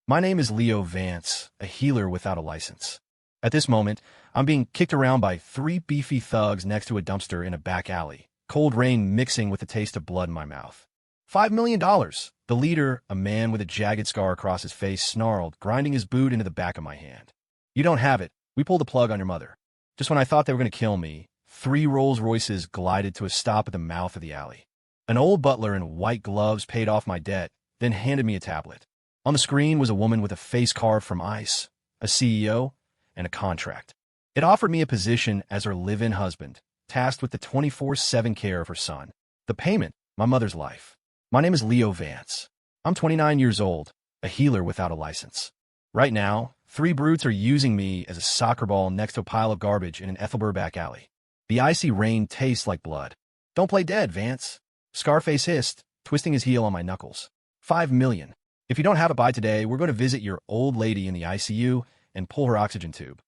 My name is Leo Vance, a healer without a license. At this moment, I'm being kicked around by three beefy thugs next to a dumpster in a back alley, cold rain mixing with the taste of blood in my mouth. $5 million! The leader, a man with a jagged scar across his face, snarled, grinding his boot into the back of my hand. You don't have it. We pulled the plug on your mother. Just when I thought they were going to kill me, three Rolls Royces glided to a stop at the mouth of the alley. An old butler in white gloves paid off my debt, then handed me a tablet. On the screen was a woman with a face carved from ice, a CEO, and a contract. It offered me a position as her live-in husband, tasked with the 24/7 care of her son. The payment, my mother's life. My name is Leo Vance. I'm 29 years old, a healer without a license. Right now, three brutes are using me as a soccer ball next to a pile of garbage in an Ethelbert back alley. The icy rain tastes like blood. Don't play dead, Vance. Scarface hissed, twisting his heel on my knuckles. $5 million. If you don't have it by today, we're going to visit your old lady in the ICU and pull her oxygen tube.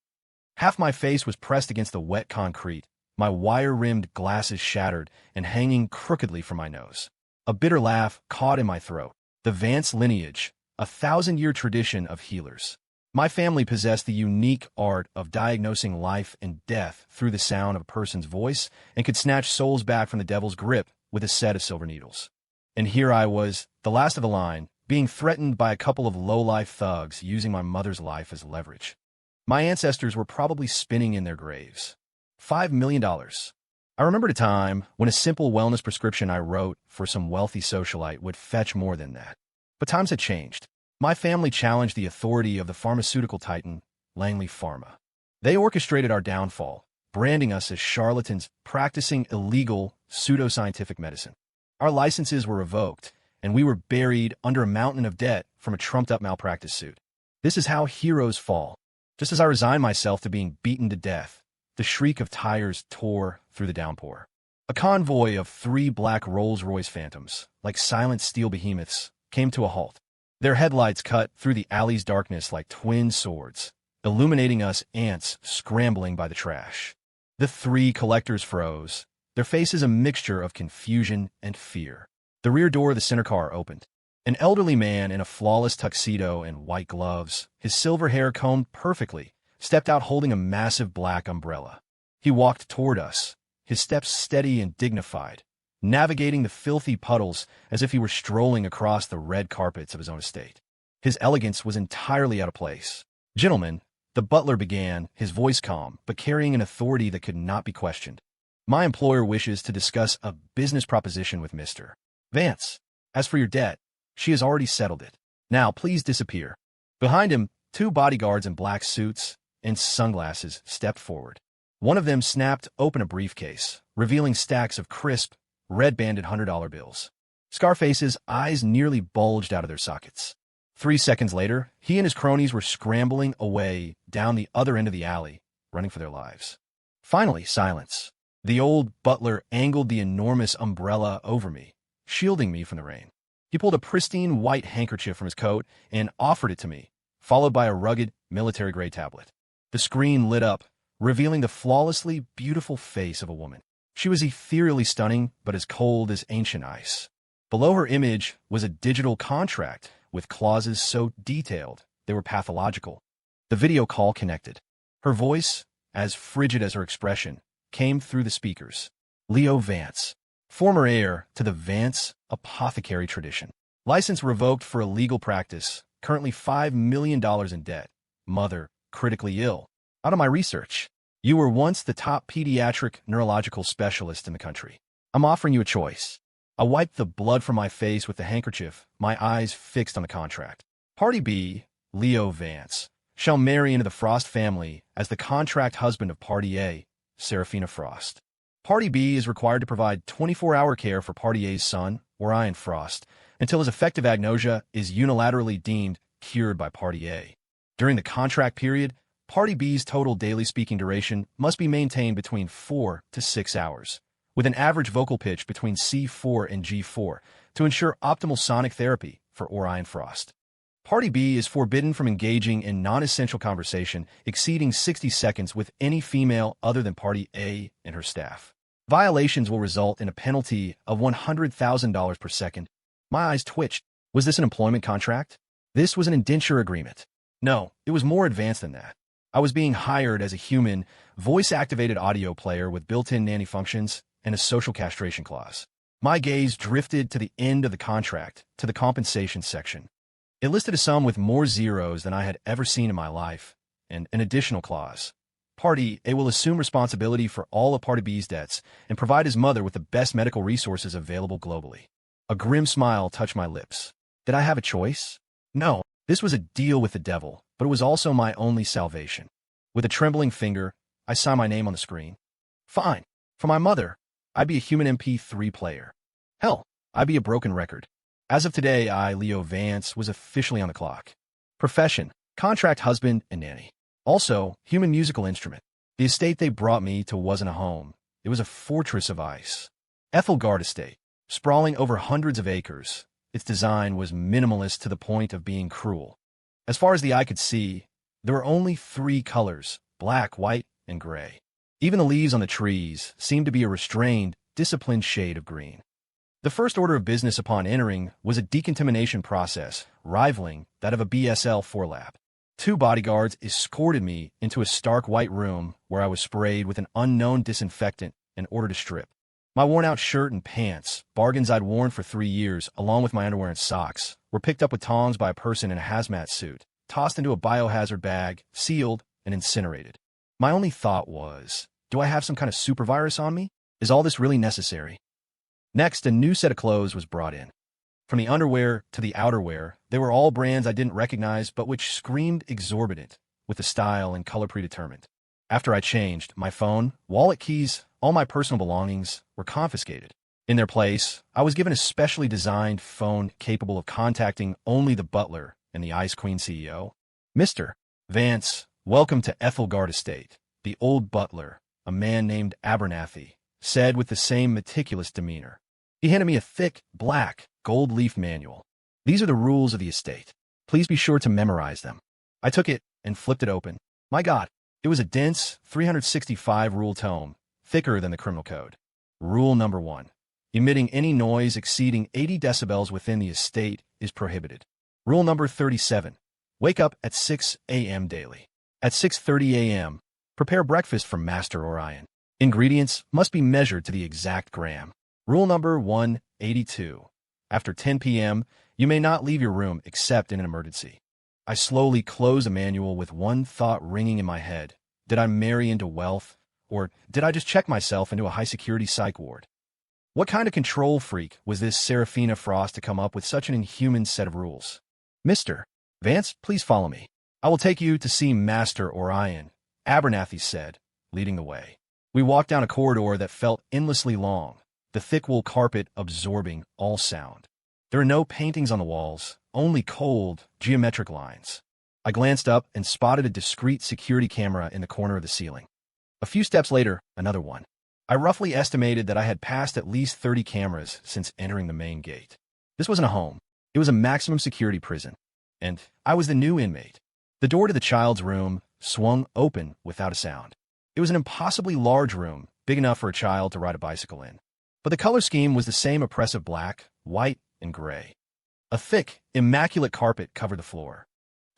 Half my face was pressed against the wet concrete, my wire-rimmed glasses shattered and hanging crookedly from my nose. A bitter laugh caught in my throat. The Vance lineage, a 1,000-year tradition of healers. My family possessed the unique art of diagnosing life and death through the sound of a person's voice and could snatch souls back from the devil's grip with a set of silver needles. And here I was, the last of the line, being threatened by a couple of low-life thugs using my mother's life as leverage. My ancestors were probably spinning in their graves. $5 million. I remembered a time when a simple wellness prescription I wrote for some wealthy socialite would fetch more than that. But times had changed. My family challenged the authority of the pharmaceutical titan, Langley Pharma. They orchestrated our downfall, branding us as charlatans practicing illegal, pseudoscientific medicine. Our licenses were revoked, and we were buried under a mountain of debt from a trumped-up malpractice suit. This is how heroes fall. Just as I resigned myself to being beaten to death, the shriek of tires tore through the downpour. A convoy of three black Rolls-Royce Phantoms, like silent steel behemoths, came to a halt. Their headlights cut through the alley's darkness like twin swords, illuminating us ants scrambling by the trash. The three collectors froze, their faces a mixture of confusion and fear. The rear door of the center car opened. An elderly man in a flawless tuxedo and white gloves, his silver hair combed perfectly, stepped out holding a massive black umbrella. He walked toward us, his steps steady and dignified, navigating the filthy puddles as if he were strolling across the red carpets of his own estate. His elegance was entirely out of place. "Gentlemen," the butler began, his voice calm, but carrying an authority that could not be questioned. "My employer wishes to discuss a business proposition with Mr. Vance. As for your debt, she has already settled it. Now, please disappear." Behind him, two bodyguards in black suits and sunglasses stepped forward. One of them snapped open a briefcase, revealing stacks of crisp, red-banded $100 bills. Scarface's eyes nearly bulged out of their sockets. 3 seconds later, he and his cronies were scrambling away down the other end of the alley, running for their lives. Finally, silence. The old butler angled the enormous umbrella over me, shielding me from the rain. He pulled a pristine white handkerchief from his coat and offered it to me, followed by a rugged, military-grade tablet. The screen lit up, revealing the flawlessly beautiful face of a woman. She was ethereally stunning, but as cold as ancient ice. Below her image was a digital contract with clauses so detailed they were pathological. The video call connected. Her voice, as frigid as her expression, came through the speakers. Leo Vance, former heir to the Vance apothecary tradition. License revoked for illegal practice, currently $5 million in debt. Mother, critically ill. Out of my research, you were once the top pediatric neurological specialist in the country. I'm offering you a choice. I wiped the blood from my face with the handkerchief, my eyes fixed on the contract. Party B, Leo Vance, shall marry into the Frost family as the contract husband of Party A, Serafina Frost. Party B is required to provide 24-hour care for Party A's son, Orion Frost, until his affective agnosia is unilaterally deemed cured by Party A. During the contract period, Party B's total daily speaking duration must be maintained between 4 to 6 hours, with an average vocal pitch between C4 and G4 to ensure optimal sonic therapy for Orion Frost. Party B is forbidden from engaging in non-essential conversation exceeding 60 seconds with any female other than Party A and her staff. Violations will result in a penalty of $100,000 per second. My eyes twitched. Was this an employment contract? This was an indenture agreement. No, it was more advanced than that. I was being hired as a human, voice-activated audio player with built-in nanny functions and a social castration clause. My gaze drifted to the end of the contract, to the compensation section. It listed a sum with more zeros than I had ever seen in my life, and an additional clause. Party A will assume responsibility for all of Party B's debts and provide his mother with the best medical resources available globally. A grim smile touched my lips. Did I have a choice? No, this was a deal with the devil, but it was also my only salvation. With a trembling finger, I signed my name on the screen. Fine. For my mother, I'd be a human MP3 player. Hell, I'd be a broken record. As of today, I, Leo Vance, was officially on the clock. Profession, contract husband and nanny. Also, human musical instrument. The estate they brought me to wasn't a home. It was a fortress of ice. Ethelgard Estate, sprawling over hundreds of acres. Its design was minimalist to the point of being cruel. As far as the eye could see, there were only 3 colors, black, white, and gray. Even the leaves on the trees seemed to be a restrained, disciplined shade of green. The first order of business upon entering was a decontamination process, rivaling that of a BSL-4 lab. 2 bodyguards escorted me into a stark white room where I was sprayed with an unknown disinfectant and ordered to strip. My worn-out shirt and pants, bargains I'd worn for 3 years, along with my underwear and socks, were picked up with tongs by a person in a hazmat suit, tossed into a biohazard bag, sealed, and incinerated. My only thought was, do I have some kind of supervirus on me? Is all this really necessary? Next, a new set of clothes was brought in. From the underwear to the outerwear, they were all brands I didn't recognize but which screamed exorbitant, with the style and color predetermined. After I changed, my phone, wallet, keys, all my personal belongings were confiscated. In their place, I was given a specially designed phone capable of contacting only the butler and the Ice Queen CEO. Mr. Vance, welcome to Ethelgard Estate. The old butler, a man named Abernathy, said with the same meticulous demeanor. He handed me a thick, black, gold-leaf manual. These are the rules of the estate. Please be sure to memorize them. I took it and flipped it open. My God, it was a dense, 365-rule tome, thicker than the criminal code. Rule number 1. Emitting any noise exceeding 80 decibels within the estate is prohibited. Rule number 37. Wake up at 6 a.m. daily. At 6:30 a.m., prepare breakfast for Master Orion. Ingredients must be measured to the exact gram. Rule number 182. After 10 p.m., you may not leave your room except in an emergency. I slowly closed the manual with one thought ringing in my head. Did I marry into wealth? Or did I just check myself into a high-security psych ward? What kind of control freak was this Serafina Frost to come up with such an inhuman set of rules? Mr. Vance, please follow me. I will take you to see Master Orion, Abernathy said, leading the way. We walked down a corridor that felt endlessly long, the thick wool carpet absorbing all sound. There are no paintings on the walls, only cold, geometric lines. I glanced up and spotted a discreet security camera in the corner of the ceiling. A few steps later, another one. I roughly estimated that I had passed at least 30 cameras since entering the main gate. This wasn't a home. It was a maximum security prison. And I was the new inmate. The door to the child's room swung open without a sound. It was an impossibly large room, big enough for a child to ride a bicycle in. But the color scheme was the same oppressive black, white, and gray. A thick, immaculate carpet covered the floor.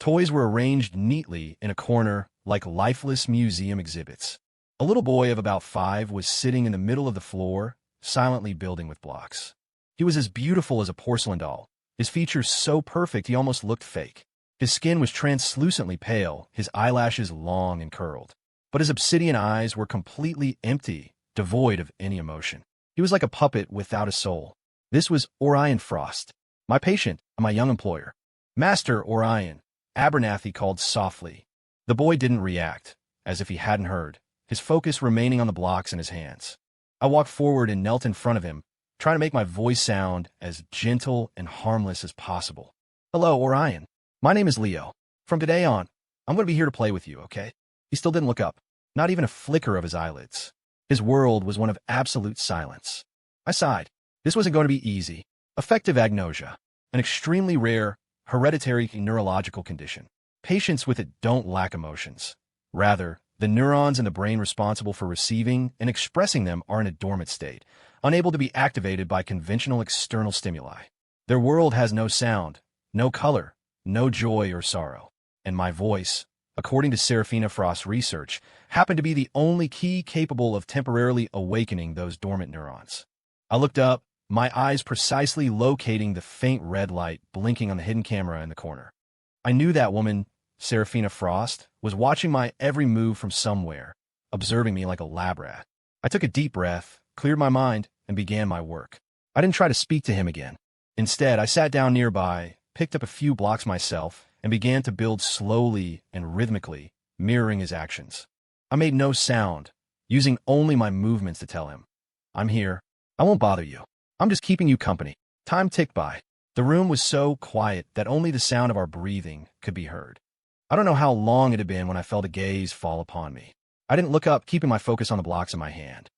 Toys were arranged neatly in a corner like lifeless museum exhibits. A little boy of about 5 was sitting in the middle of the floor, silently building with blocks. He was as beautiful as a porcelain doll, his features so perfect he almost looked fake. His skin was translucently pale, his eyelashes long and curled. But his obsidian eyes were completely empty, devoid of any emotion. He was like a puppet without a soul. This was Orion Frost, my patient and my young employer. Master Orion, Abernathy called softly. The boy didn't react, as if he hadn't heard, his focus remaining on the blocks in his hands. I walked forward and knelt in front of him, trying to make my voice sound as gentle and harmless as possible. Hello, Orion. My name is Leo. From today on, I'm going to be here to play with you, okay? He still didn't look up, not even a flicker of his eyelids. His world was one of absolute silence. I sighed. This wasn't going to be easy. Affective agnosia, an extremely rare, hereditary neurological condition. Patients with it don't lack emotions. Rather, the neurons in the brain responsible for receiving and expressing them are in a dormant state, unable to be activated by conventional external stimuli. Their world has no sound, no color, no joy or sorrow. And my voice, according to Serafina Frost's research, happened to be the only key capable of temporarily awakening those dormant neurons. I looked up, my eyes precisely locating the faint red light blinking on the hidden camera in the corner. I knew that woman, Serafina Frost, was watching my every move from somewhere, observing me like a lab rat. I took a deep breath, cleared my mind, and began my work. I didn't try to speak to him again. Instead, I sat down nearby, picked up a few blocks myself, and began to build slowly and rhythmically, mirroring his actions. I made no sound, using only my movements to tell him, "I'm here. I won't bother you. I'm just keeping you company." Time ticked by. The room was so quiet that only the sound of our breathing could be heard. I don't know how long it had been when I felt a gaze fall upon me. I didn't look up, keeping my focus on the blocks in my hand.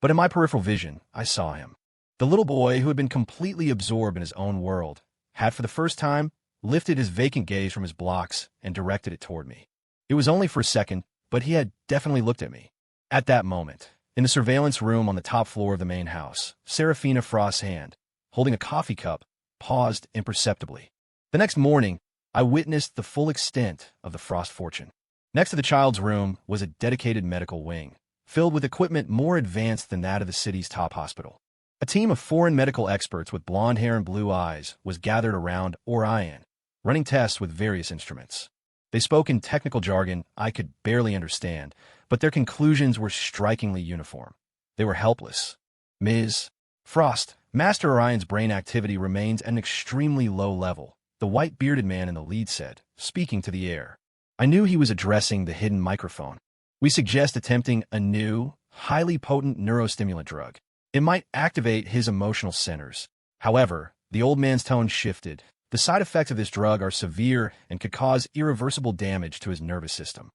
But in my peripheral vision, I saw him. The little boy, who had been completely absorbed in his own world, had for the first time lifted his vacant gaze from his blocks and directed it toward me. It was only for a second, but he had definitely looked at me. At that moment, in the surveillance room on the top floor of the main house, Serafina Frost's hand, holding a coffee cup, paused imperceptibly. The next morning, I witnessed the full extent of the Frost fortune. Next to the child's room was a dedicated medical wing, filled with equipment more advanced than that of the city's top hospital. A team of foreign medical experts with blonde hair and blue eyes was gathered around Orion, running tests with various instruments. They spoke in technical jargon I could barely understand, but their conclusions were strikingly uniform. They were helpless. Ms. Frost, Master Orion's brain activity remains at an extremely low level, the white-bearded man in the lead said, speaking to the air. I knew he was addressing the hidden microphone. We suggest attempting a new, highly potent neurostimulant drug. It might activate his emotional centers. However, the old man's tone shifted. The side effects of this drug are severe and could cause irreversible damage to his nervous system.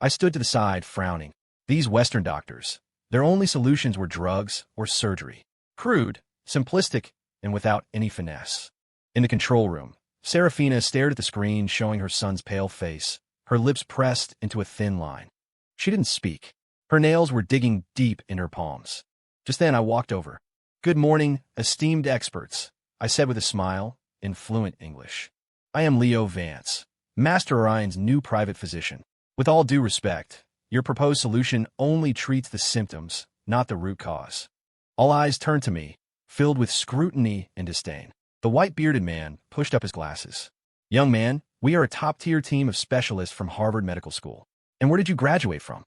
I stood to the side, frowning. These Western doctors, their only solutions were drugs or surgery. Crude, simplistic, and without any finesse. In the control room, Serafina stared at the screen showing her son's pale face, her lips pressed into a thin line. She didn't speak. Her nails were digging deep in her palms. Just then I walked over. "Good morning, esteemed experts," I said with a smile, in fluent English. "I am Leo Vance, Master Orion's new private physician. With all due respect, your proposed solution only treats the symptoms, not the root cause." All eyes turned to me, filled with scrutiny and disdain. The white-bearded man pushed up his glasses. "Young man, we are a top-tier team of specialists from Harvard Medical School. And where did you graduate from?"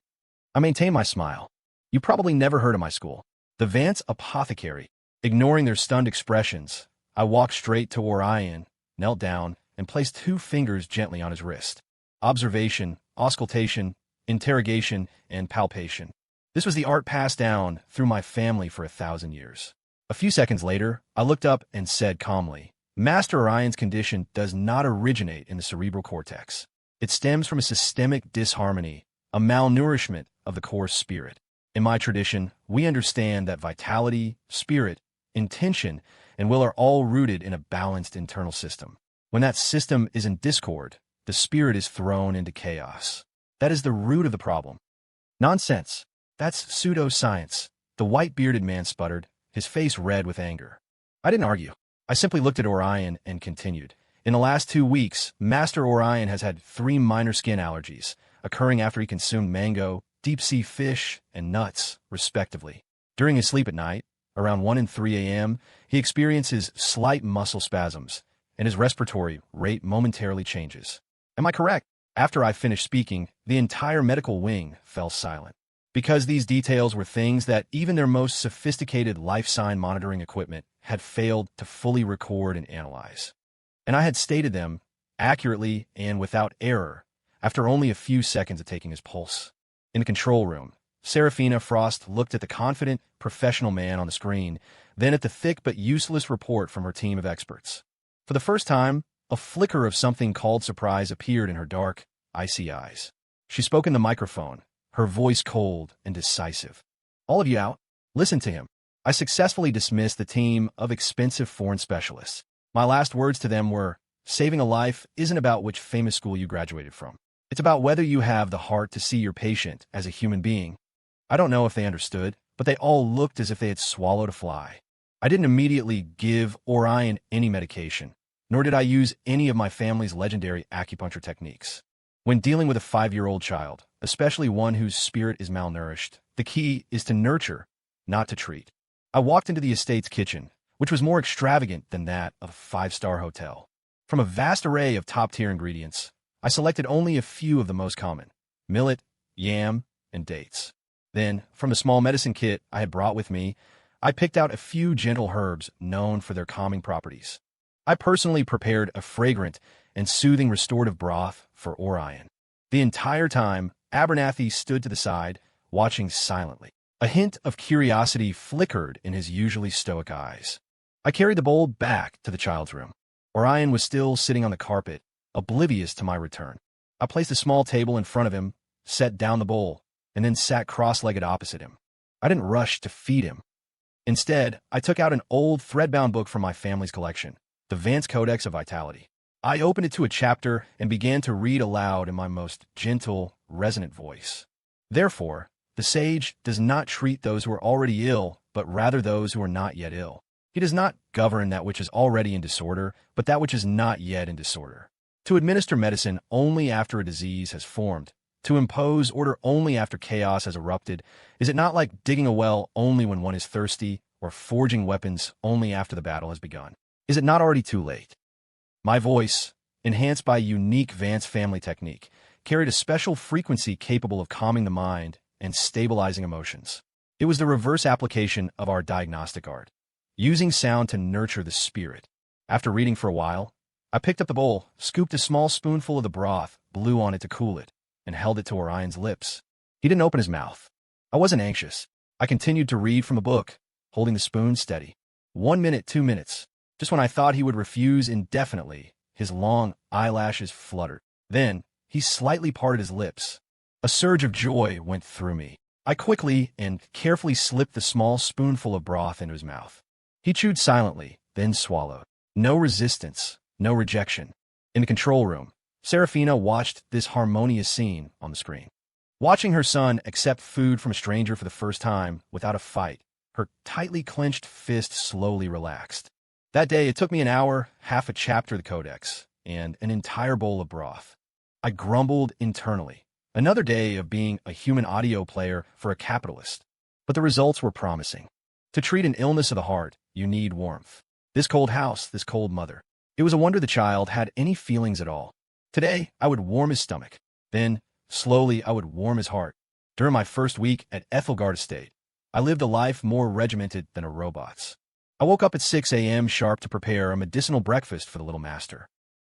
I maintained my smile. "You probably never heard of my school." The Vance apothecary. Ignoring their stunned expressions, I walked straight to Orion, knelt down, and placed 2 fingers gently on his wrist. Observation, auscultation, interrogation, and palpation. This was the art passed down through my family for 1,000 years. A few seconds later, I looked up and said calmly, "Master Orion's condition does not originate in the cerebral cortex. It stems from a systemic disharmony, a malnourishment of the core spirit. In my tradition, we understand that vitality, spirit, intention, and will are all rooted in a balanced internal system. When that system is in discord, the spirit is thrown into chaos. That is the root of the problem." "Nonsense. That's pseudoscience," the white-bearded man sputtered, his face red with anger. I didn't argue. I simply looked at Orion and continued. "In the last 2 weeks, Master Orion has had 3 minor skin allergies, occurring after he consumed mango, deep-sea fish, and nuts, respectively. During his sleep at night, around 1 and 3 a.m., he experiences slight muscle spasms, and his respiratory rate momentarily changes. Am I correct?" After I finished speaking, the entire medical wing fell silent. Because these details were things that even their most sophisticated life sign monitoring equipment had failed to fully record and analyze. And I had stated them accurately and without error after only a few seconds of taking his pulse. In the control room, Serafina Frost looked at the confident, professional man on the screen, then at the thick but useless report from her team of experts. For the first time, a flicker of something called surprise appeared in her dark, icy eyes. She spoke in the microphone, her voice cold and decisive. "All of you out. Listen to him." I successfully dismissed the team of expensive foreign specialists. My last words to them were, "Saving a life isn't about which famous school you graduated from. It's about whether you have the heart to see your patient as a human being." I don't know if they understood, but they all looked as if they had swallowed a fly. I didn't immediately give Orion any medication. nor did I use any of my family's legendary acupuncture techniques. When dealing with a 5-year-old child, especially one whose spirit is malnourished, the key is to nurture, not to treat. I walked into the estate's kitchen, which was more extravagant than that of a 5-star hotel. From a vast array of top-tier ingredients, I selected only a few of the most common: millet, yam, and dates. Then, from the small medicine kit I had brought with me, I picked out a few gentle herbs known for their calming properties. I personally prepared a fragrant and soothing restorative broth for Orion. The entire time, Abernathy stood to the side, watching silently. A hint of curiosity flickered in his usually stoic eyes. I carried the bowl back to the child's room. Orion was still sitting on the carpet, oblivious to my return. I placed a small table in front of him, set down the bowl, and then sat cross-legged opposite him. I didn't rush to feed him. Instead, I took out an old thread-bound book from my family's collection, the Vance Codex of Vitality. I opened it to a chapter and began to read aloud in my most gentle, resonant voice. Therefore, the sage does not treat those who are already ill, but rather those who are not yet ill. He does not govern that which is already in disorder, but that which is not yet in disorder. To administer medicine only after a disease has formed, to impose order only after chaos has erupted, is it not like digging a well only when one is thirsty, or forging weapons only after the battle has begun? Is it not already too late? My voice, enhanced by a unique Vance family technique, carried a special frequency capable of calming the mind and stabilizing emotions. It was the reverse application of our diagnostic art, using sound to nurture the spirit. After reading for a while, I picked up the bowl, scooped a small spoonful of the broth, blew on it to cool it, and held it to Orion's lips. He didn't open his mouth. I wasn't anxious. I continued to read from a book, holding the spoon steady. 1 minute, 2 minutes. Just when I thought he would refuse indefinitely, his long eyelashes fluttered. Then, he slightly parted his lips. A surge of joy went through me. I quickly and carefully slipped the small spoonful of broth into his mouth. He chewed silently, then swallowed. No resistance, no rejection. In the control room, Serafina watched this harmonious scene on the screen. Watching her son accept food from a stranger for the first time without a fight, her tightly clenched fist slowly relaxed. That day, it took me an hour, half a chapter of the Codex, and an entire bowl of broth. I grumbled internally. Another day of being a human audio player for a capitalist. But the results were promising. To treat an illness of the heart, you need warmth. This cold house, this cold mother. It was a wonder the child had any feelings at all. Today, I would warm his stomach. Then, slowly, I would warm his heart. During my first week at Ethelgard Estate, I lived a life more regimented than a robot's. I woke up at 6 a.m. sharp to prepare a medicinal breakfast for the little master.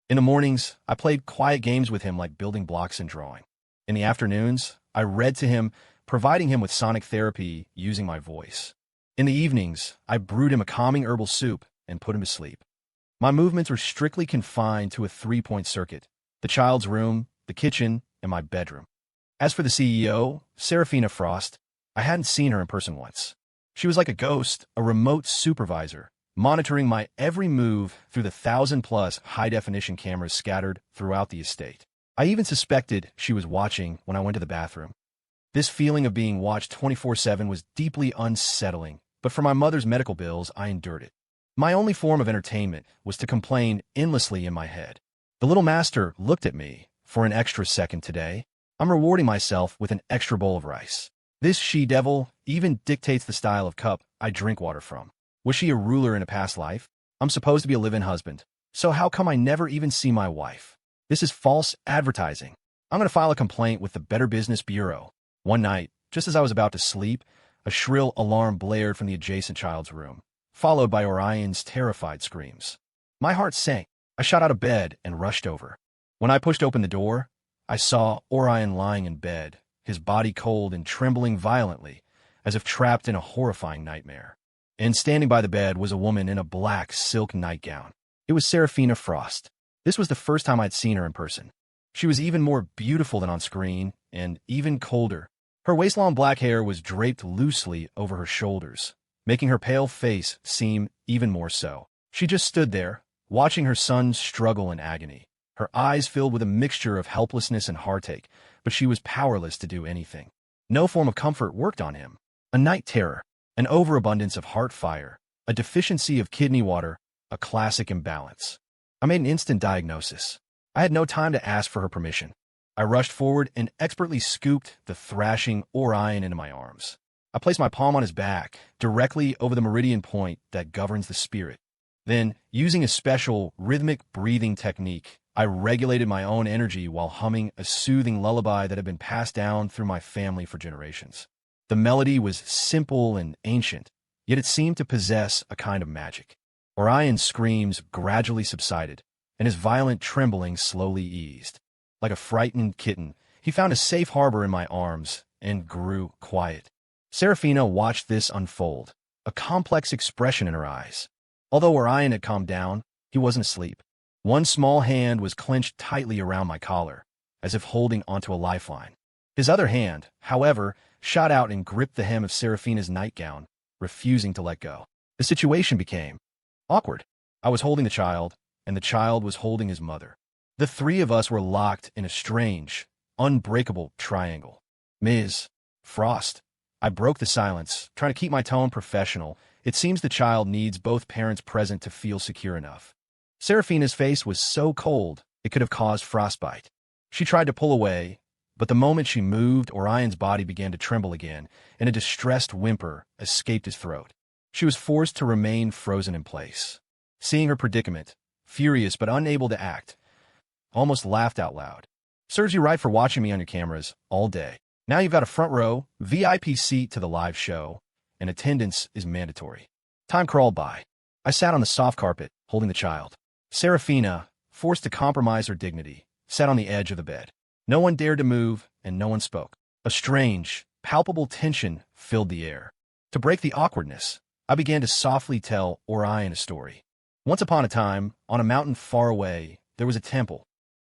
In the mornings, I played quiet games with him like building blocks and drawing. In the afternoons, I read to him, providing him with sonic therapy using my voice. In the evenings, I brewed him a calming herbal soup and put him to sleep. My movements were strictly confined to a 3-point circuit: the child's room, the kitchen, and my bedroom. As for the CEO, Serafina Frost, I hadn't seen her in person once. She was like a ghost, a remote supervisor, monitoring my every move through the 1,000+ high-definition cameras scattered throughout the estate. I even suspected she was watching when I went to the bathroom. This feeling of being watched 24/7 was deeply unsettling, but for my mother's medical bills, I endured it. My only form of entertainment was to complain endlessly in my head. The little master looked at me. For an extra second today, I'm rewarding myself with an extra bowl of rice. This she-devil even dictates the style of cup I drink water from. Was she a ruler in a past life? I'm supposed to be a live-in husband, so how come I never even see my wife? This is false advertising. I'm going to file a complaint with the Better Business Bureau. One night, just as I was about to sleep, a shrill alarm blared from the adjacent child's room, followed by Orion's terrified screams. My heart sank. I shot out of bed and rushed over. When I pushed open the door, I saw Orion lying in bed, his body cold and trembling violently, as if trapped in a horrifying nightmare. And standing by the bed was a woman in a black silk nightgown. It was Serafina Frost. This was the first time I'd seen her in person. She was even more beautiful than on screen, and even colder. Her waist-long black hair was draped loosely over her shoulders, making her pale face seem even more so. She just stood there, watching her son struggle in agony, her eyes filled with a mixture of helplessness and heartache, but she was powerless to do anything. No form of comfort worked on him. A night terror, an overabundance of heart fire, a deficiency of kidney water, a classic imbalance. I made an instant diagnosis. I had no time to ask for her permission. I rushed forward and expertly scooped the thrashing Orion into my arms. I placed my palm on his back, directly over the meridian point that governs the spirit. Then, using a special rhythmic breathing technique, I regulated my own energy while humming a soothing lullaby that had been passed down through my family for generations. The melody was simple and ancient, yet it seemed to possess a kind of magic. Orion's screams gradually subsided, and his violent trembling slowly eased. Like a frightened kitten, he found a safe harbor in my arms and grew quiet. Serafina watched this unfold, a complex expression in her eyes. Although Orion had calmed down, he wasn't asleep. One small hand was clenched tightly around my collar, as if holding onto a lifeline. His other hand, however, shot out and gripped the hem of Serafina's nightgown, refusing to let go. The situation became awkward. I was holding the child, and the child was holding his mother. The three of us were locked in a strange, unbreakable triangle. Ms. Frost. I broke the silence, trying to keep my tone professional. It seems the child needs both parents present to feel secure enough. Serafina's face was so cold, it could have caused frostbite. She tried to pull away, but the moment she moved, Orion's body began to tremble again, and a distressed whimper escaped his throat. She was forced to remain frozen in place. Seeing her predicament, furious but unable to act, almost laughed out loud. Serves you right for watching me on your cameras all day. Now you've got a front row, VIP seat to the live show, and attendance is mandatory. Time crawled by. I sat on the soft carpet, holding the child. Serafina, forced to compromise her dignity, sat on the edge of the bed. No one dared to move, and no one spoke. A strange, palpable tension filled the air. To break the awkwardness, I began to softly tell Orion a story. Once upon a time, on a mountain far away, there was a temple.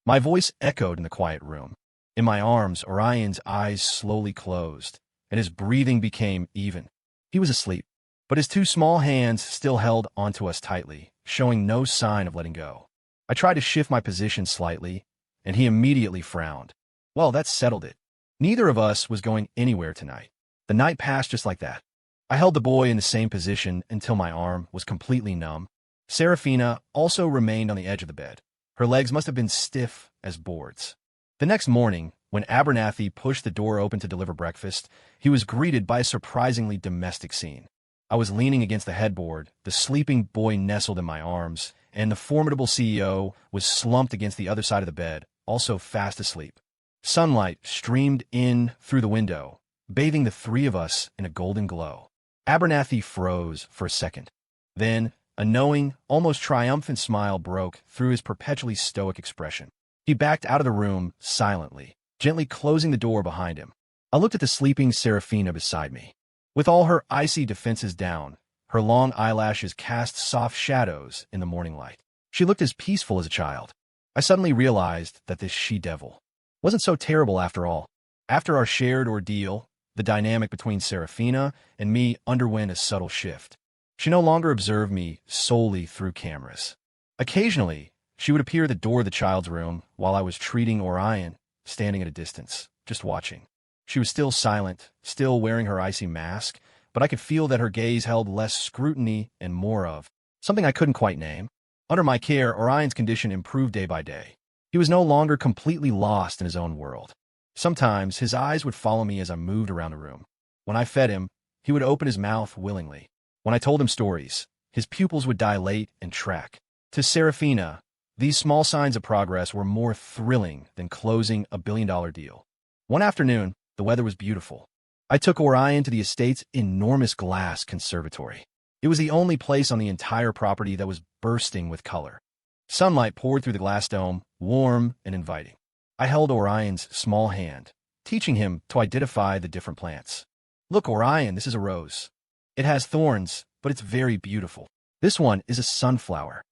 My voice echoed in the quiet room. In my arms, Orion's eyes slowly closed, and his breathing became even. He was asleep, but his two small hands still held onto us tightly, showing no sign of letting go. I tried to shift my position slightly, and he immediately frowned. Well, that settled it. Neither of us was going anywhere tonight. The night passed just like that. I held the boy in the same position until my arm was completely numb. Serafina also remained on the edge of the bed. Her legs must have been stiff as boards. The next morning, when Abernathy pushed the door open to deliver breakfast, he was greeted by a surprisingly domestic scene. I was leaning against the headboard, the sleeping boy nestled in my arms, and the formidable CEO was slumped against the other side of the bed, also fast asleep. Sunlight streamed in through the window, bathing the three of us in a golden glow. Abernathy froze for a second. Then, a knowing, almost triumphant smile broke through his perpetually stoic expression. He backed out of the room silently, gently closing the door behind him. I looked at the sleeping Serafina beside me. With all her icy defenses down, her long eyelashes cast soft shadows in the morning light. She looked as peaceful as a child. I suddenly realized that this she-devil wasn't so terrible after all. After our shared ordeal, the dynamic between Serafina and me underwent a subtle shift. She no longer observed me solely through cameras. Occasionally, she would appear at the door of the child's room while I was treating Orion, standing at a distance, just watching. She was still silent, still wearing her icy mask, but I could feel that her gaze held less scrutiny and more of something I couldn't quite name. Under my care, Orion's condition improved day by day. He was no longer completely lost in his own world. Sometimes his eyes would follow me as I moved around the room. When I fed him, he would open his mouth willingly. When I told him stories, his pupils would dilate and track. To Serafina, these small signs of progress were more thrilling than closing a billion-dollar deal. One afternoon, the weather was beautiful. I took Orion to the estate's enormous glass conservatory. It was the only place on the entire property that was bursting with color. Sunlight poured through the glass dome, warm and inviting. I held Orion's small hand, teaching him to identify the different plants. Look, Orion, this is a rose. It has thorns, but it's very beautiful. This one is a sunflower.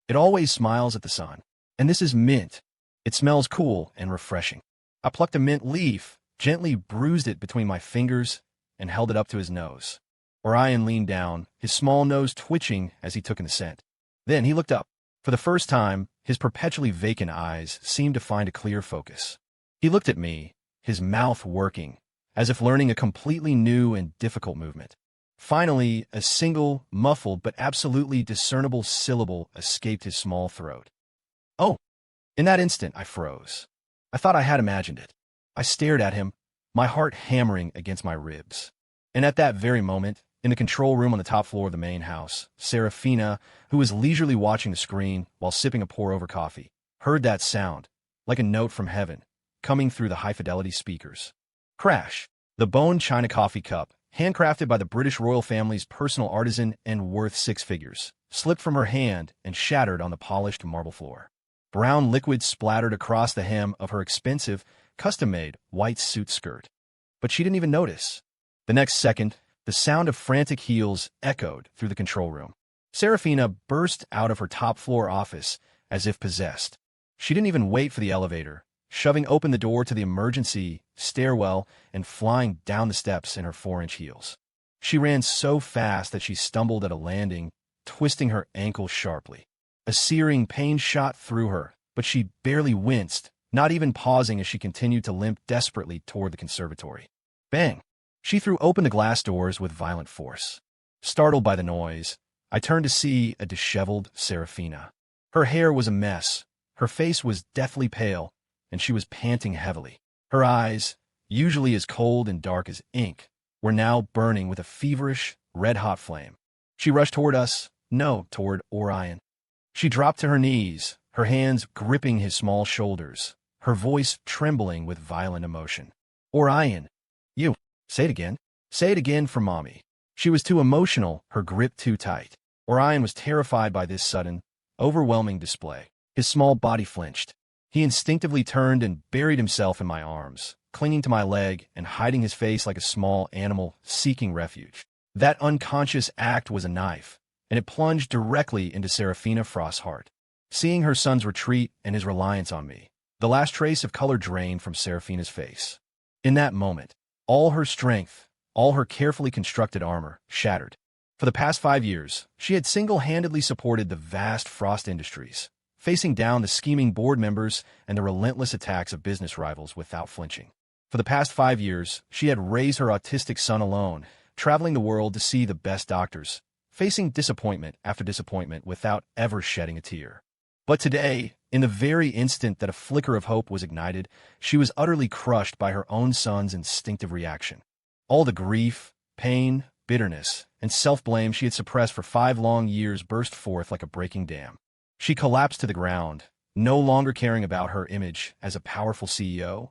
It always smiles at the sun. And this is mint. It smells cool and refreshing. I plucked a mint leaf, gently bruised it between my fingers, and held it up to his nose. Orion leaned down, his small nose twitching as he took in the scent. Then he looked up. For the first time, his perpetually vacant eyes seemed to find a clear focus. He looked at me, his mouth working, as if learning a completely new and difficult movement. Finally, a single, muffled but absolutely discernible syllable escaped his small throat. Oh, in that instant, I froze. I thought I had imagined it. I stared at him, my heart hammering against my ribs. And at that very moment, in the control room on the top floor of the main house, Serafina, who was leisurely watching the screen while sipping a pour-over coffee, heard that sound, like a note from heaven, coming through the high-fidelity speakers. Crash! The bone china coffee cup, handcrafted by the British royal family's personal artisan and worth 6 figures, slipped from her hand and shattered on the polished marble floor. Brown liquid splattered across the hem of her expensive, custom-made white suit skirt. But she didn't even notice. The next second, the sound of frantic heels echoed through the control room. Serafina burst out of her top-floor office as if possessed. She didn't even wait for the elevator, shoving open the door to the emergency stairwell and flying down the steps in her 4-inch heels. She ran so fast that she stumbled at a landing, twisting her ankle sharply. A searing pain shot through her, but she barely winced, not even pausing as she continued to limp desperately toward the conservatory. Bang! She threw open the glass doors with violent force. Startled by the noise, I turned to see a disheveled Serafina. Her hair was a mess, her face was deathly pale, and she was panting heavily. Her eyes, usually as cold and dark as ink, were now burning with a feverish, red-hot flame. She rushed toward us, no, toward Orion. She dropped to her knees, her hands gripping his small shoulders, her voice trembling with violent emotion. Orion, you, say it again. Say it again for Mommy. She was too emotional, her grip too tight. Orion was terrified by this sudden, overwhelming display. His small body flinched. He instinctively turned and buried himself in my arms, clinging to my leg and hiding his face like a small animal seeking refuge. That unconscious act was a knife, and it plunged directly into Serafina Frost's heart. Seeing her son's retreat and his reliance on me, the last trace of color drained from Serafina's face. In that moment, all her strength, all her carefully constructed armor, shattered. For the past 5 years, she had single-handedly supported the vast Frost Industries, facing down the scheming board members and the relentless attacks of business rivals without flinching. For the past 5 years, she had raised her autistic son alone, traveling the world to see the best doctors, facing disappointment after disappointment without ever shedding a tear. But today, in the very instant that a flicker of hope was ignited, she was utterly crushed by her own son's instinctive reaction. All the grief, pain, bitterness, and self-blame she had suppressed for 5 long years burst forth like a breaking dam. She collapsed to the ground, no longer caring about her image as a powerful CEO.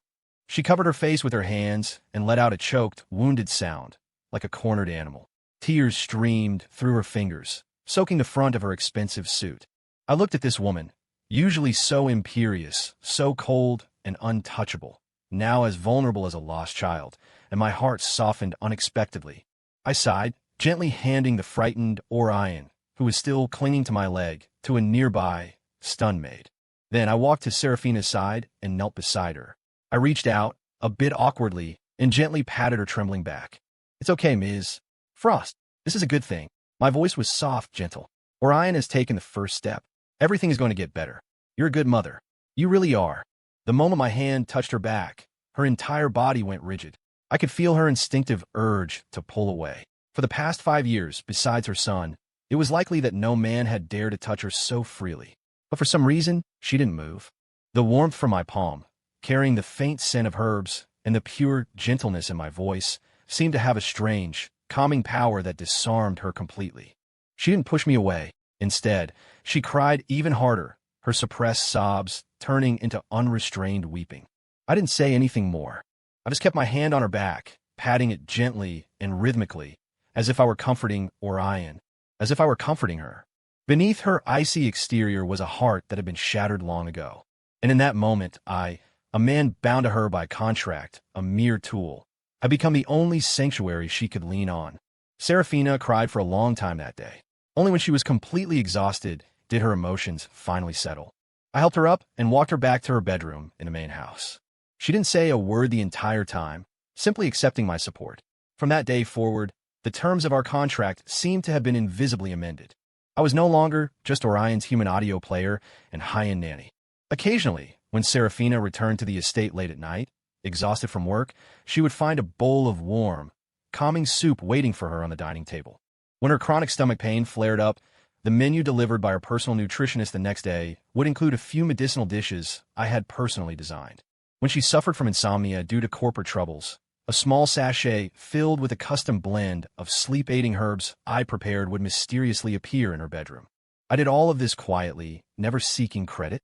She covered her face with her hands and let out a choked, wounded sound, like a cornered animal. Tears streamed through her fingers, soaking the front of her expensive suit. I looked at this woman, usually so imperious, so cold and untouchable, now as vulnerable as a lost child, and my heart softened unexpectedly. I sighed, gently handing the frightened Orion, who was still clinging to my leg, to a nearby, stunned maid. Then I walked to Serafina's side and knelt beside her. I reached out, a bit awkwardly, and gently patted her trembling back. "It's okay, Ms. Frost. This is a good thing." My voice was soft, gentle. "Orion has taken the first step. Everything is going to get better. You're a good mother. You really are." The moment my hand touched her back, her entire body went rigid. I could feel her instinctive urge to pull away. For the past 5 years, besides her son, it was likely that no man had dared to touch her so freely. But for some reason, she didn't move. The warmth from my palm, carrying the faint scent of herbs, and the pure gentleness in my voice, seemed to have a strange, calming power that disarmed her completely. She didn't push me away. Instead, she cried even harder, her suppressed sobs turning into unrestrained weeping. I didn't say anything more. I just kept my hand on her back, patting it gently and rhythmically, as if I were comforting Orion, as if I were comforting her. Beneath her icy exterior was a heart that had been shattered long ago. And in that moment, a man bound to her by contract, a mere tool, had become the only sanctuary she could lean on. Serafina cried for a long time that day. Only when she was completely exhausted did her emotions finally settle. I helped her up and walked her back to her bedroom in the main house. She didn't say a word the entire time, simply accepting my support. From that day forward, the terms of our contract seemed to have been invisibly amended. I was no longer just Orion's human audio player and high-end nanny. Occasionally, when Serafina returned to the estate late at night, exhausted from work, she would find a bowl of warm, calming soup waiting for her on the dining table. When her chronic stomach pain flared up, The menu delivered by our personal nutritionist the next day would include a few medicinal dishes I had personally designed. When she suffered from insomnia due to corporate troubles, a small sachet filled with a custom blend of sleep-aiding herbs I prepared would mysteriously appear in her bedroom. I did all of this quietly, never seeking credit.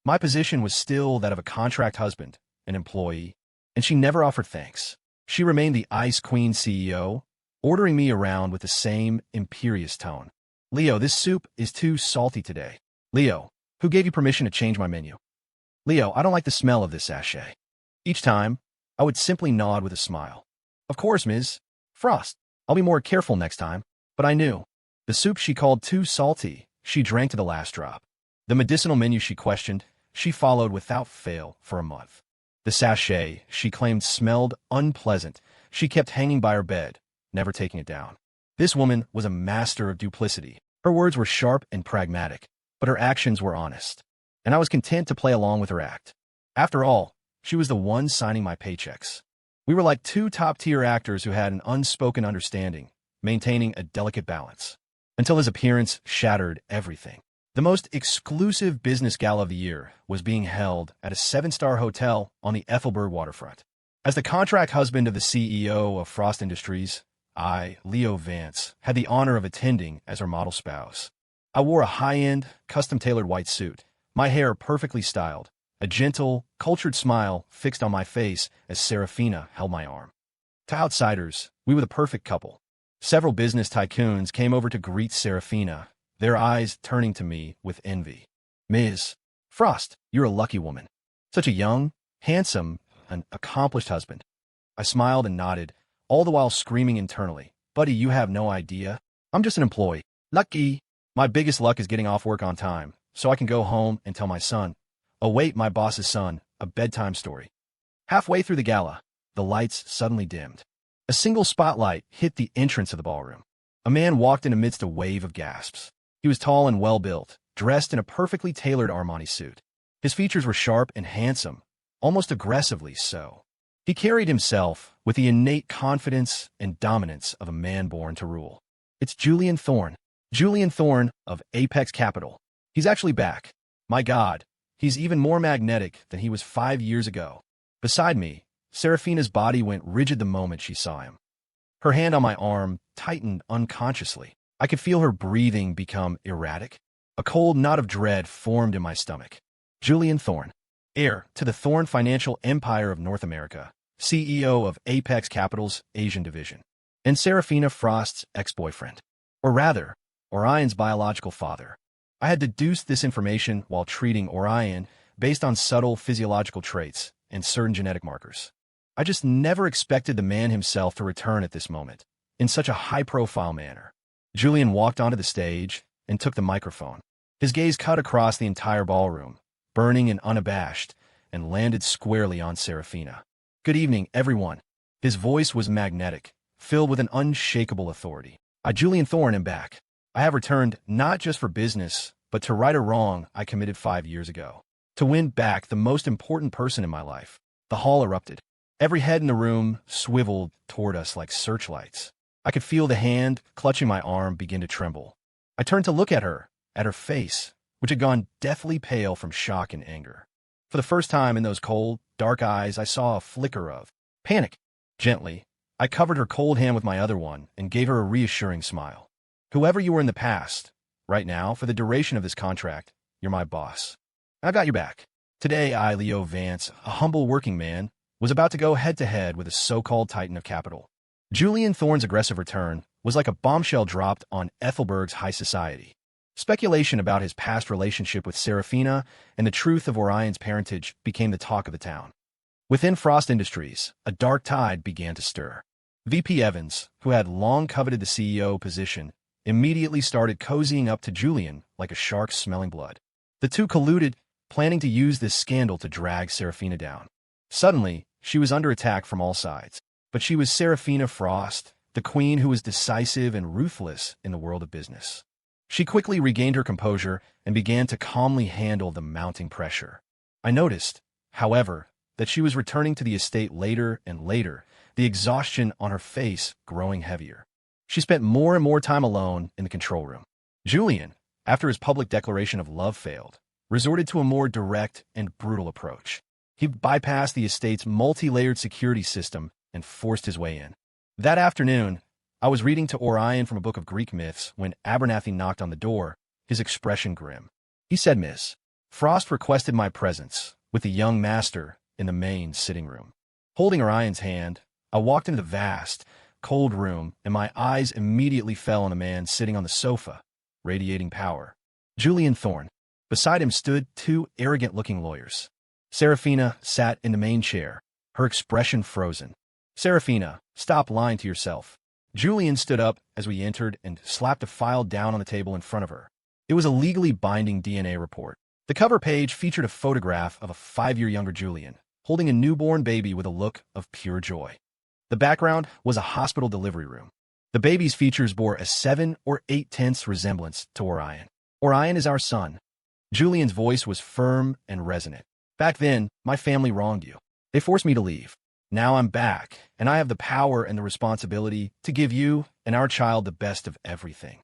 My position was still that of a contract husband, an employee, and she never offered thanks. She remained the Ice Queen CEO, ordering me around with the same imperious tone. Leo, this soup is too salty today. Leo, who gave you permission to change my menu? Leo, I don't like the smell of this sachet. Each time, I would simply nod with a smile. Of course, Ms. Frost. I'll be more careful next time. But I knew. The soup she called too salty, she drank to the last drop. The medicinal menu she questioned, she followed without fail for a month. The sachet, she claimed, smelled unpleasant. She kept hanging by her bed, never taking it down. This woman was a master of duplicity. Her words were sharp and pragmatic, but her actions were honest. And I was content to play along with her act. After all, she was the one signing my paychecks. We were like two top-tier actors who had an unspoken understanding, maintaining a delicate balance. Until his appearance shattered everything. The most exclusive business gala of the year was being held at a 7-star hotel on the Ethelberg waterfront. As the contract husband of the CEO of Frost Industries, I, Leo Vance, had the honor of attending as her model spouse. I wore a high-end, custom-tailored white suit, my hair perfectly styled, a gentle, cultured smile fixed on my face as Serafina held my arm. To outsiders, we were the perfect couple. Several business tycoons came over to greet Serafina, their eyes turning to me with envy. Ms. Frost, you're a lucky woman. Such a young, handsome, and accomplished husband. I smiled and nodded, all the while screaming internally, Buddy, you have no idea. I'm just an employee. Lucky. My biggest luck is getting off work on time, so I can go home and tell my son, oh wait, my boss's son, a bedtime story. Halfway through the gala, the lights suddenly dimmed. A single spotlight hit the entrance of the ballroom. A man walked in amidst a wave of gasps. He was tall and well-built, dressed in a perfectly tailored Armani suit. His features were sharp and handsome, almost aggressively so. He carried himself with the innate confidence and dominance of a man born to rule. It's Julian Thorne. Julian Thorne of Apex Capital. He's actually back. My God, he's even more magnetic than he was 5 years ago. Beside me, Serafina's body went rigid the moment she saw him. Her hand on my arm tightened unconsciously. I could feel her breathing become erratic. A cold knot of dread formed in my stomach. Julian Thorne, heir to the Thorne Financial Empire of North America, CEO of Apex Capital's Asian division, and Serafina Frost's ex-boyfriend. Or rather, Orion's biological father. I had deduced this information while treating Orion based on subtle physiological traits and certain genetic markers. I just never expected the man himself to return at this moment, in such a high-profile manner. Julian walked onto the stage and took the microphone. His gaze cut across the entire ballroom, burning and unabashed, and landed squarely on Serafina. Good evening, everyone. His voice was magnetic, filled with an unshakable authority. I, Julian Thorne, am back. I have returned not just for business, but to right a wrong I committed 5 years ago. To win back the most important person in my life. The hall erupted. Every head in the room swiveled toward us like searchlights. I could feel the hand clutching my arm begin to tremble. I turned to look at her face, which had gone deathly pale from shock and anger. For the first time in those cold, dark eyes, I saw a flicker of panic. Gently, I covered her cold hand with my other one and gave her a reassuring smile. Whoever you were in the past, right now, for the duration of this contract, you're my boss. I got your back. Today, I, Leo Vance, a humble working man, was about to go head-to-head with a so-called titan of capital. Julian Thorne's aggressive return was like a bombshell dropped on Ethelberg's high society. Speculation about his past relationship with Serafina and the truth of Orion's parentage became the talk of the town. Within Frost Industries, a dark tide began to stir. VP Evans, who had long coveted the CEO position, immediately started cozying up to Julian like a shark smelling blood. The two colluded, planning to use this scandal to drag Serafina down. Suddenly, she was under attack from all sides. But she was Serafina Frost, the queen who was decisive and ruthless in the world of business. She quickly regained her composure and began to calmly handle the mounting pressure. I noticed, however, that she was returning to the estate later and later, the exhaustion on her face growing heavier. She spent more and more time alone in the control room. Julian, after his public declaration of love failed, resorted to a more direct and brutal approach. He bypassed the estate's multi-layered security system and forced his way in. That afternoon, I was reading to Orion from a book of Greek myths when Abernathy knocked on the door, his expression grim. He said, "Miss Frost requested my presence with the young master in the main sitting room." Holding Orion's hand, I walked into the vast, cold room, and my eyes immediately fell on the man sitting on the sofa, radiating power. Julian Thorne. Beside him stood two arrogant-looking lawyers. Serafina sat in the main chair, her expression frozen. "Serafina, stop lying to yourself." Julian stood up as we entered and slapped a file down on the table in front of her. It was a legally binding DNA report. The cover page featured a photograph of a 5-year younger Julian, holding a newborn baby with a look of pure joy. The background was a hospital delivery room. The baby's features bore a 7 or 8/10 resemblance to Orion. "Orion is our son." Julian's voice was firm and resonant. "Back then, my family wronged you. They forced me to leave. Now I'm back, and I have the power and the responsibility to give you and our child the best of everything."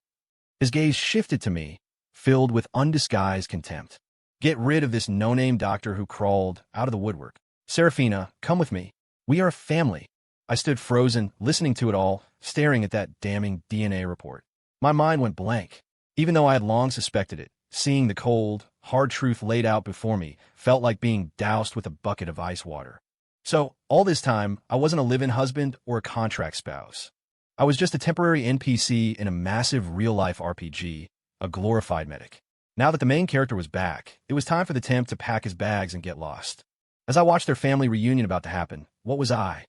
His gaze shifted to me, filled with undisguised contempt. "Get rid of this no-name doctor who crawled out of the woodwork. Serafina, come with me. We are a family." I stood frozen, listening to it all, staring at that damning DNA report. My mind went blank. Even though I had long suspected it, seeing the cold, hard truth laid out before me felt like being doused with a bucket of ice water. So, all this time, I wasn't a live-in husband or a contract spouse. I was just a temporary NPC in a massive real-life RPG, a glorified medic. Now that the main character was back, it was time for the temp to pack his bags and get lost. As I watched their family reunion about to happen, what was I?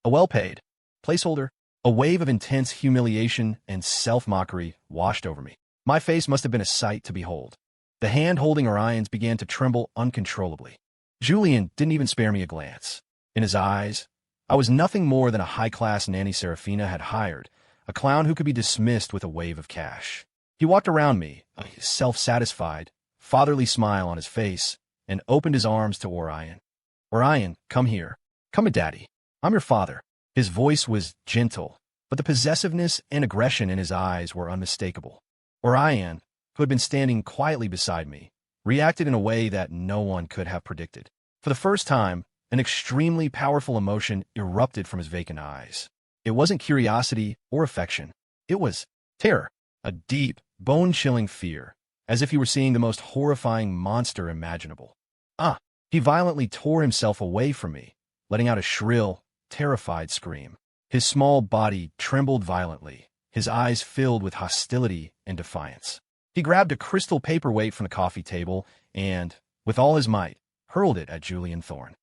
A well-paid placeholder? A wave of intense humiliation and self-mockery washed over me. My face must have been a sight to behold. The hand holding Orion's began to tremble uncontrollably. Julian didn't even spare me a glance. In his eyes, I was nothing more than a high-class nanny Serafina had hired, a clown who could be dismissed with a wave of cash. He walked around me, a self-satisfied, fatherly smile on his face, and opened his arms to Orion. "Orion, come here. Come to Daddy. I'm your father." His voice was gentle, but the possessiveness and aggression in his eyes were unmistakable. Orion, who had been standing quietly beside me, reacted in a way that no one could have predicted. For the first time, an extremely powerful emotion erupted from his vacant eyes. It wasn't curiosity or affection. It was terror, a deep, bone-chilling fear, as if he were seeing the most horrifying monster imaginable. He violently tore himself away from me, letting out a shrill, terrified scream. His small body trembled violently, his eyes filled with hostility and defiance. He grabbed a crystal paperweight from the coffee table and, with all his might, hurled it at Julian Thorne.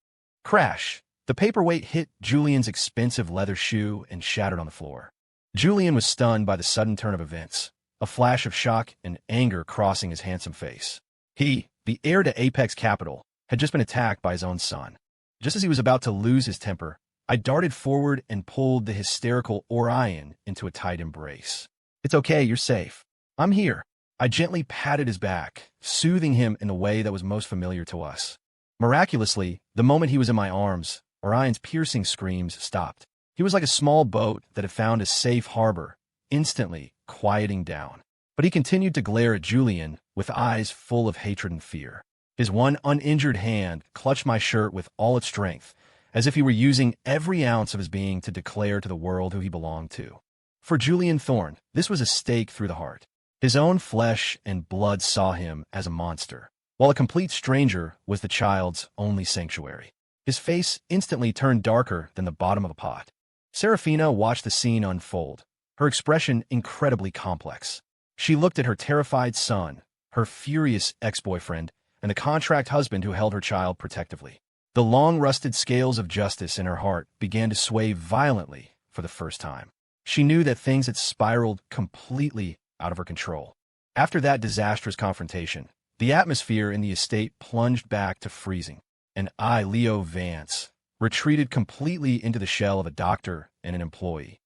Crash! The paperweight hit Julian's expensive leather shoe and shattered on the floor. Julian was stunned by the sudden turn of events, a flash of shock and anger crossing his handsome face. He, the heir to Apex Capital, had just been attacked by his own son. Just as he was about to lose his temper, I darted forward and pulled the hysterical Orion into a tight embrace. "It's okay, you're safe. I'm here." I gently patted his back, soothing him in the way that was most familiar to us. Miraculously, the moment he was in my arms, Orion's piercing screams stopped. He was like a small boat that had found a safe harbor, instantly quieting down. But he continued to glare at Julian with eyes full of hatred and fear. His one uninjured hand clutched my shirt with all its strength, as if he were using every ounce of his being to declare to the world who he belonged to. For Julian Thorne, this was a stake through the heart. His own flesh and blood saw him as a monster, while a complete stranger was the child's only sanctuary. His face instantly turned darker than the bottom of a pot. Serafina watched the scene unfold, her expression incredibly complex. She looked at her terrified son, her furious ex-boyfriend, and the contract husband who held her child protectively. The long-rusted scales of justice in her heart began to sway violently for the first time. She knew that things had spiraled completely out of her control. After that disastrous confrontation, the atmosphere in the estate plunged back to freezing, and I, Leo Vance, retreated completely into the shell of a doctor and an employee.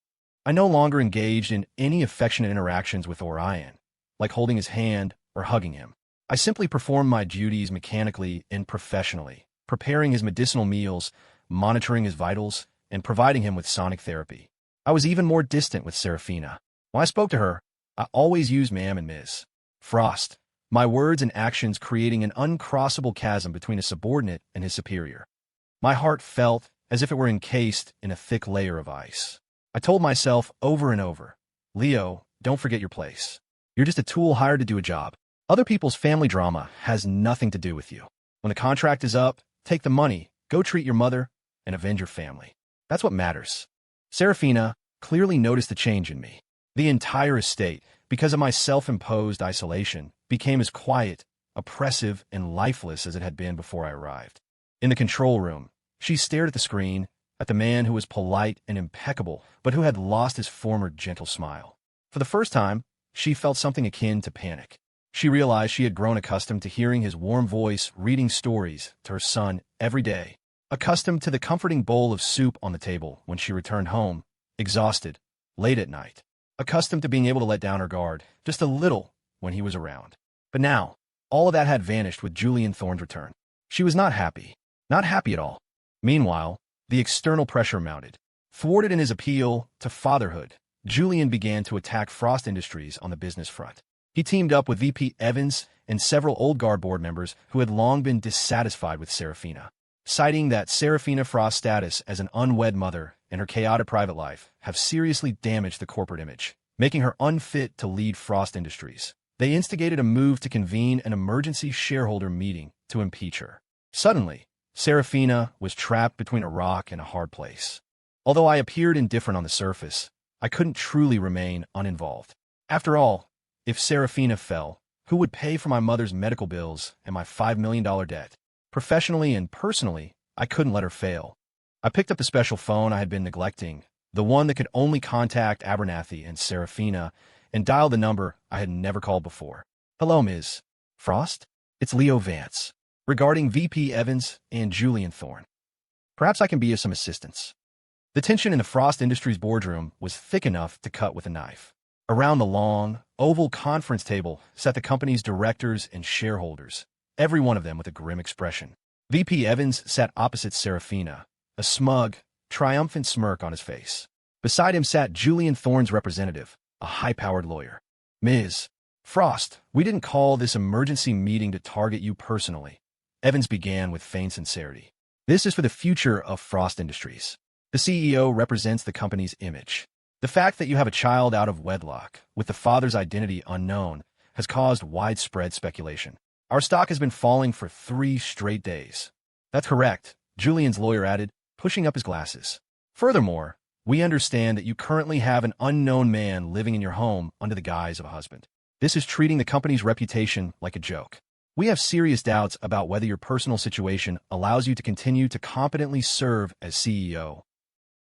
I no longer engaged in any affectionate interactions with Orion, like holding his hand or hugging him. I simply performed my duties mechanically and professionally, preparing his medicinal meals, monitoring his vitals, and providing him with sonic therapy. I was even more distant with Serafina. When I spoke to her, I always used ma'am and miss. Frost. My words and actions creating an uncrossable chasm between a subordinate and his superior. My heart felt as if it were encased in a thick layer of ice. I told myself over and over, Leo, don't forget your place. You're just a tool hired to do a job. Other people's family drama has nothing to do with you. When the contract is up, take the money, go treat your mother, and avenge your family. That's what matters. Serafina clearly noticed the change in me. The entire estate, because of my self-imposed isolation, became as quiet, oppressive, and lifeless as it had been before I arrived. In the control room, she stared at the screen, at the man who was polite and impeccable, but who had lost his former gentle smile. For the first time, she felt something akin to panic. She realized she had grown accustomed to hearing his warm voice reading stories to her son every day, accustomed to the comforting bowl of soup on the table when she returned home, exhausted, late at night, accustomed to being able to let down her guard just a little when he was around. But now, all of that had vanished with Julian Thorne's return. She was not happy at all. Meanwhile, the external pressure mounted. Thwarted in his appeal to fatherhood, Julian began to attack Frost Industries on the business front. He teamed up with VP Evans and several old guard board members who had long been dissatisfied with Serafina, citing that Serafina Frost's status as an unwed mother and her chaotic private life have seriously damaged the corporate image, making her unfit to lead Frost Industries. They instigated a move to convene an emergency shareholder meeting to impeach her. Suddenly, Serafina was trapped between a rock and a hard place. Although I appeared indifferent on the surface, I couldn't truly remain uninvolved. After all, if Serafina fell, who would pay for my mother's medical bills and my $5 million debt? Professionally and personally, I couldn't let her fail. I picked up the special phone I had been neglecting, the one that could only contact Abernathy and Serafina, and dialed the number I had never called before. Hello, Ms. Frost? It's Leo Vance, regarding VP Evans and Julian Thorne. Perhaps I can be of some assistance. The tension in the Frost Industries boardroom was thick enough to cut with a knife. Around the long, oval conference table sat the company's directors and shareholders, every one of them with a grim expression. VP Evans sat opposite Serafina, a smug, triumphant smirk on his face. Beside him sat Julian Thorne's representative, a high-powered lawyer. Ms. Frost, we didn't call this emergency meeting to target you personally. Evans began with feigned sincerity. This is for the future of Frost Industries. The CEO represents the company's image. The fact that you have a child out of wedlock, with the father's identity unknown, has caused widespread speculation. Our stock has been falling for 3 straight days. That's correct, Julian's lawyer added, pushing up his glasses. Furthermore, we understand that you currently have an unknown man living in your home under the guise of a husband. This is treating the company's reputation like a joke. We have serious doubts about whether your personal situation allows you to continue to competently serve as CEO.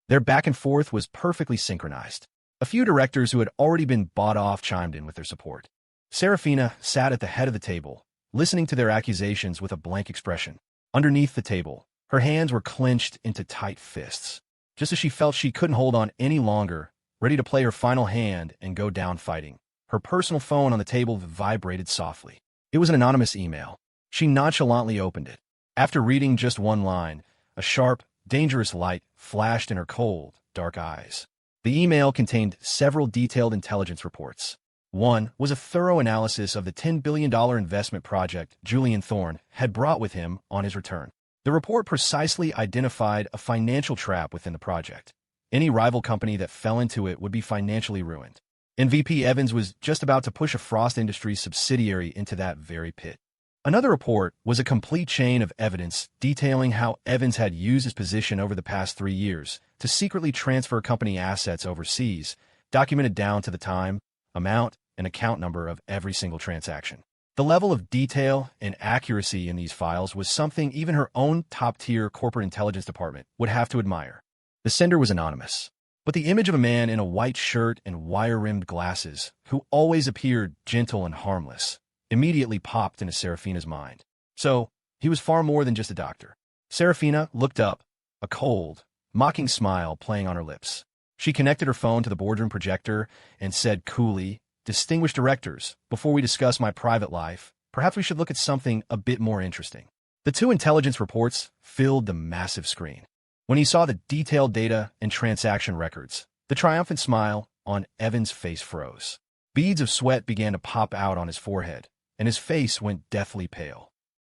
Their back and forth was perfectly synchronized. A few directors who had already been bought off chimed in with their support. Serafina sat at the head of the table, listening to their accusations with a blank expression. Underneath the table, her hands were clenched into tight fists, just as she felt she couldn't hold on any longer, ready to play her final hand and go down fighting. Her personal phone on the table vibrated softly. It was an anonymous email. She nonchalantly opened it. After reading just one line, a sharp, dangerous light flashed in her cold, dark eyes. The email contained several detailed intelligence reports. One was a thorough analysis of the $10 billion investment project Julian Thorne had brought with him on his return. The report precisely identified a financial trap within the project. Any rival company that fell into it would be financially ruined. And VP Evans was just about to push a Frost Industries subsidiary into that very pit. Another report was a complete chain of evidence detailing how Evans had used his position over the past 3 years to secretly transfer company assets overseas, documented down to the time, amount, and account number of every single transaction. The level of detail and accuracy in these files was something even her own top-tier corporate intelligence department would have to admire. The sender was anonymous, but the image of a man in a white shirt and wire-rimmed glasses, who always appeared gentle and harmless, immediately popped into Serafina's mind. So, he was far more than just a doctor. Serafina looked up, a cold, mocking smile playing on her lips. She connected her phone to the boardroom projector and said coolly, "Distinguished directors, before we discuss my private life, perhaps we should look at something a bit more interesting." The 2 intelligence reports filled the massive screen. When he saw the detailed data and transaction records, the triumphant smile on Evans' face froze. Beads of sweat began to pop out on his forehead, and his face went deathly pale.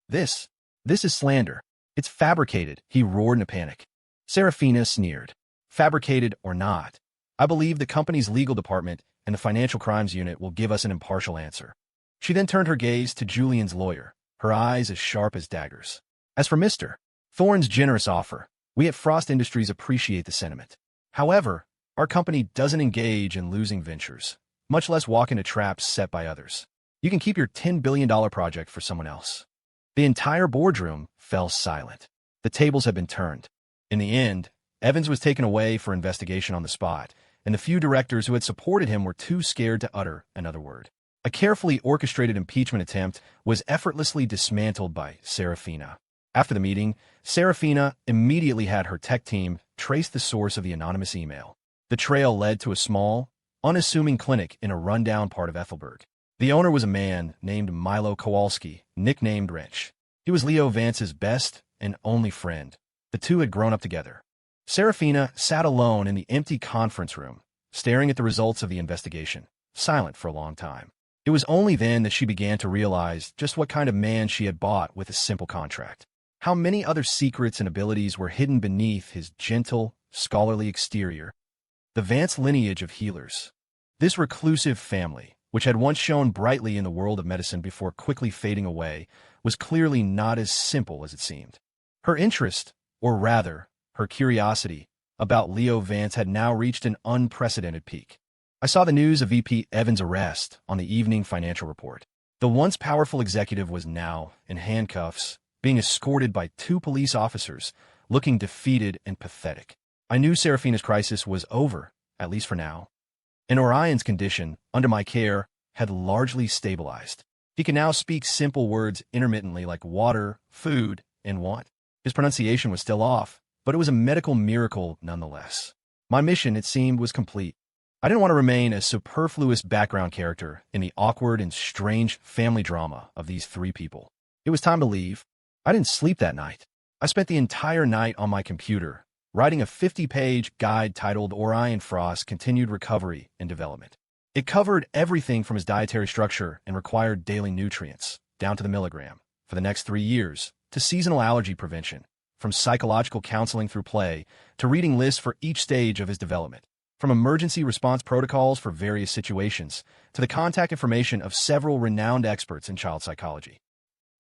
This is slander. It's fabricated, he roared in a panic. Serafina sneered. Fabricated or not, I believe the company's legal department and the financial crimes unit will give us an impartial answer. She then turned her gaze to Julian's lawyer, her eyes as sharp as daggers. As for Mr. Thorne's generous offer, we at Frost Industries appreciate the sentiment. However, our company doesn't engage in losing ventures, much less walk into traps set by others. You can keep your $10 billion project for someone else. The entire boardroom fell silent. The tables had been turned. In the end, Evans was taken away for investigation on the spot, and the few directors who had supported him were too scared to utter another word. A carefully orchestrated impeachment attempt was effortlessly dismantled by Serafina. After the meeting, Serafina immediately had her tech team trace the source of the anonymous email. The trail led to a small, unassuming clinic in a rundown part of Ethelberg. The owner was a man named Milo Kowalski, nicknamed Wrench. He was Leo Vance's best and only friend. The two had grown up together. Serafina sat alone in the empty conference room, staring at the results of the investigation, silent for a long time. It was only then that she began to realize just what kind of man she had bought with a simple contract. How many other secrets and abilities were hidden beneath his gentle, scholarly exterior. The Vance lineage of healers. This reclusive family, which had once shone brightly in the world of medicine before quickly fading away, was clearly not as simple as it seemed. Her interest, or rather, her curiosity, about Leo Vance had now reached an unprecedented peak. I saw the news of VP Evans' arrest on the evening financial report. The once powerful executive was now, in handcuffs, being escorted by 2 police officers, looking defeated and pathetic. I knew Serafina's crisis was over, at least for now. And Orion's condition, under my care, had largely stabilized. He could now speak simple words intermittently like water, food, and want. His pronunciation was still off, but it was a medical miracle nonetheless. My mission, it seemed, was complete. I didn't want to remain a superfluous background character in the awkward and strange family drama of these 3 people. It was time to leave. I didn't sleep that night. I spent the entire night on my computer, writing a 50-page guide titled Orion Frost's Continued Recovery and Development. It covered everything from his dietary structure and required daily nutrients, down to the milligram, for the next 3 years, to seasonal allergy prevention, from psychological counseling through play, to reading lists for each stage of his development, from emergency response protocols for various situations, to the contact information of several renowned experts in child psychology.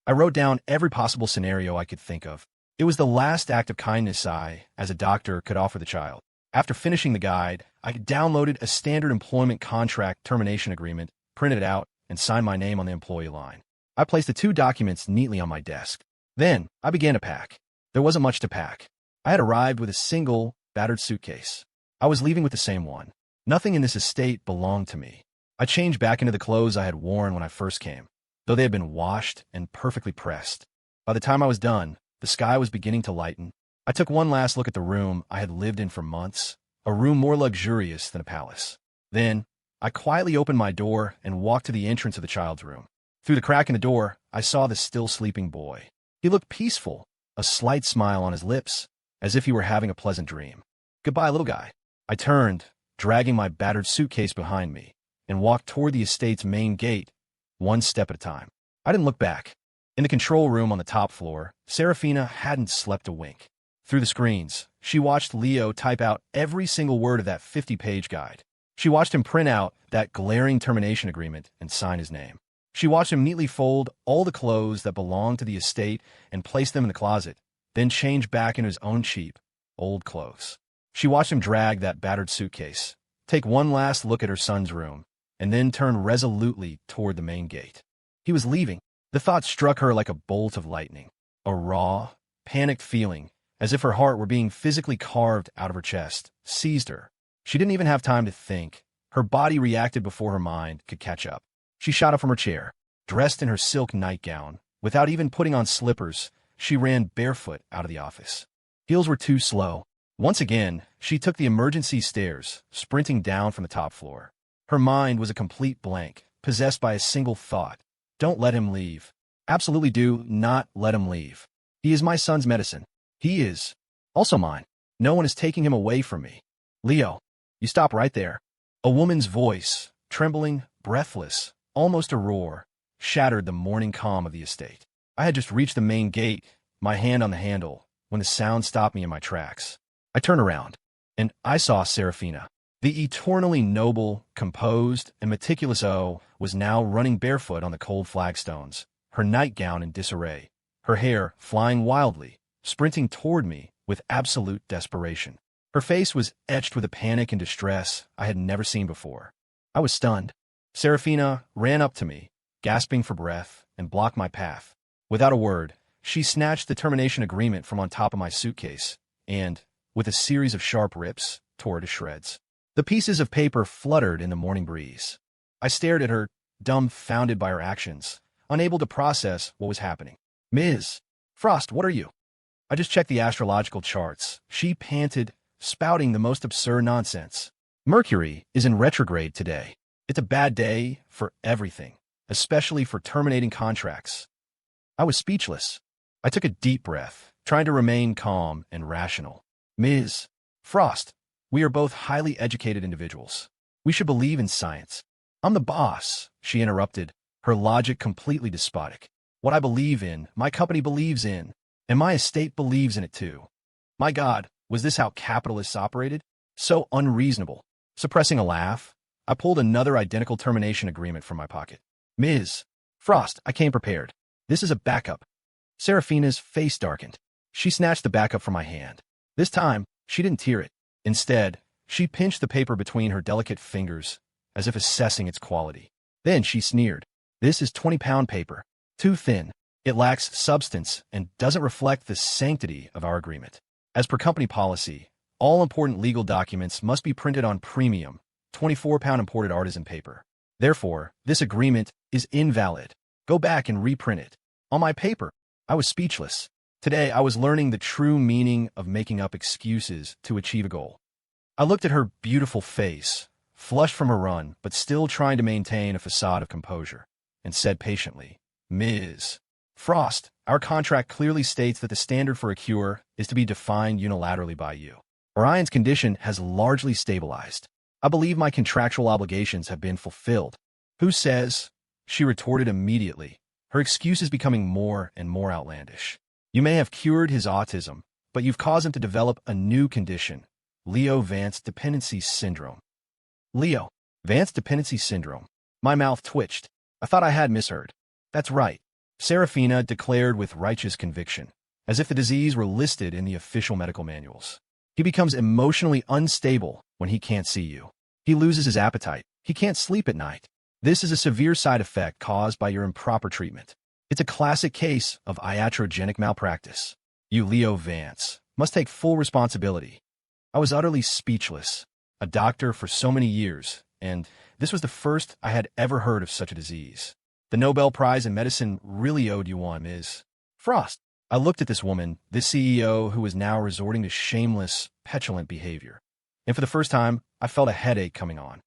I wrote down every possible scenario I could think of. It was the last act of kindness I, as a doctor, could offer the child. After finishing the guide, I downloaded a standard employment contract termination agreement, printed it out, and signed my name on the employee line. I placed the 2 documents neatly on my desk. Then, I began to pack. There wasn't much to pack. I had arrived with a single, battered suitcase. I was leaving with the same one. Nothing in this estate belonged to me. I changed back into the clothes I had worn when I first came, though they had been washed and perfectly pressed. By the time I was done, the sky was beginning to lighten. I took one last look at the room I had lived in for months, a room more luxurious than a palace. Then, I quietly opened my door and walked to the entrance of the child's room. Through the crack in the door, I saw the still sleeping boy. He looked peaceful, a slight smile on his lips, as if he were having a pleasant dream. "Goodbye, little guy." I turned, dragging my battered suitcase behind me, and walked toward the estate's main gate, one step at a time. I didn't look back. In the control room on the top floor, Serafina hadn't slept a wink. Through the screens, she watched Leo type out every single word of that 50-page guide. She watched him print out that glaring termination agreement and sign his name. She watched him neatly fold all the clothes that belonged to the estate and place them in the closet, then change back into his own cheap, old clothes. She watched him drag that battered suitcase, take one last look at her son's room, and then turn resolutely toward the main gate. He was leaving. The thought struck her like a bolt of lightning. A raw, panicked feeling, as if her heart were being physically carved out of her chest, seized her. She didn't even have time to think. Her body reacted before her mind could catch up. She shot up from her chair. Dressed in her silk nightgown, without even putting on slippers, she ran barefoot out of the office. Heels were too slow. Once again, she took the emergency stairs, sprinting down from the top floor. Her mind was a complete blank, possessed by a single thought. Don't let him leave. Absolutely do not let him leave. He is my son's medicine. He is also mine. No one is taking him away from me. Leo, you stop right there. A woman's voice, trembling, breathless, almost a roar, shattered the morning calm of the estate. I had just reached the main gate, my hand on the handle, when the sound stopped me in my tracks. I turned around, and I saw Serafina. The eternally noble, composed, and meticulous O was now running barefoot on the cold flagstones, her nightgown in disarray, her hair flying wildly, sprinting toward me with absolute desperation. Her face was etched with a panic and distress I had never seen before. I was stunned. Serafina ran up to me, gasping for breath, and blocked my path. Without a word, she snatched the termination agreement from on top of my suitcase and, with a series of sharp rips, tore it to shreds. The pieces of paper fluttered in the morning breeze. I stared at her, dumbfounded by her actions, unable to process what was happening. "Ms. Frost, what are you?" "I just checked the astrological charts," she panted, spouting the most absurd nonsense. "Mercury is in retrograde today. It's a bad day for everything, especially for terminating contracts." I was speechless. I took a deep breath, trying to remain calm and rational. "Ms. Frost, we are both highly educated individuals. We should believe in science." "I'm the boss," she interrupted, her logic completely despotic. "What I believe in, my company believes in, and my estate believes in it too." My God, was this how capitalists operated? So unreasonable. Suppressing a laugh, I pulled another identical termination agreement from my pocket. "Ms. Frost, I came prepared. This is a backup." Serafina's face darkened. She snatched the backup from my hand. This time, she didn't tear it. Instead, she pinched the paper between her delicate fingers, as if assessing its quality. Then she sneered. "This is 20-pound paper. Too thin. It lacks substance and doesn't reflect the sanctity of our agreement. As per company policy, all important legal documents must be printed on premium, 24-pound imported artisan paper. Therefore, this agreement is invalid. Go back and reprint it." On my paper, I was speechless. Today, I was learning the true meaning of making up excuses to achieve a goal. I looked at her beautiful face, flushed from her run, but still trying to maintain a facade of composure, and said patiently, "Ms. Frost, our contract clearly states that the standard for a cure is to be defined unilaterally by you. Orion's condition has largely stabilized. I believe my contractual obligations have been fulfilled." "Who says?" she retorted immediately, her excuses becoming more and more outlandish. "You may have cured his autism, but you've caused him to develop a new condition, Leo Vance Dependency Syndrome." Leo Vance Dependency Syndrome. My mouth twitched. I thought I had misheard. "That's right," Serafina declared with righteous conviction, as if the disease were listed in the official medical manuals. "He becomes emotionally unstable when he can't see you. He loses his appetite. He can't sleep at night. This is a severe side effect caused by your improper treatment. It's a classic case of iatrogenic malpractice. You, Leo Vance, must take full responsibility." I was utterly speechless. A doctor for so many years, and this was the first I had ever heard of such a disease. The Nobel Prize in Medicine really owed you one, Ms. Frost. I looked at this woman, this CEO who was now resorting to shameless, petulant behavior. And for the first time, I felt a headache coming on.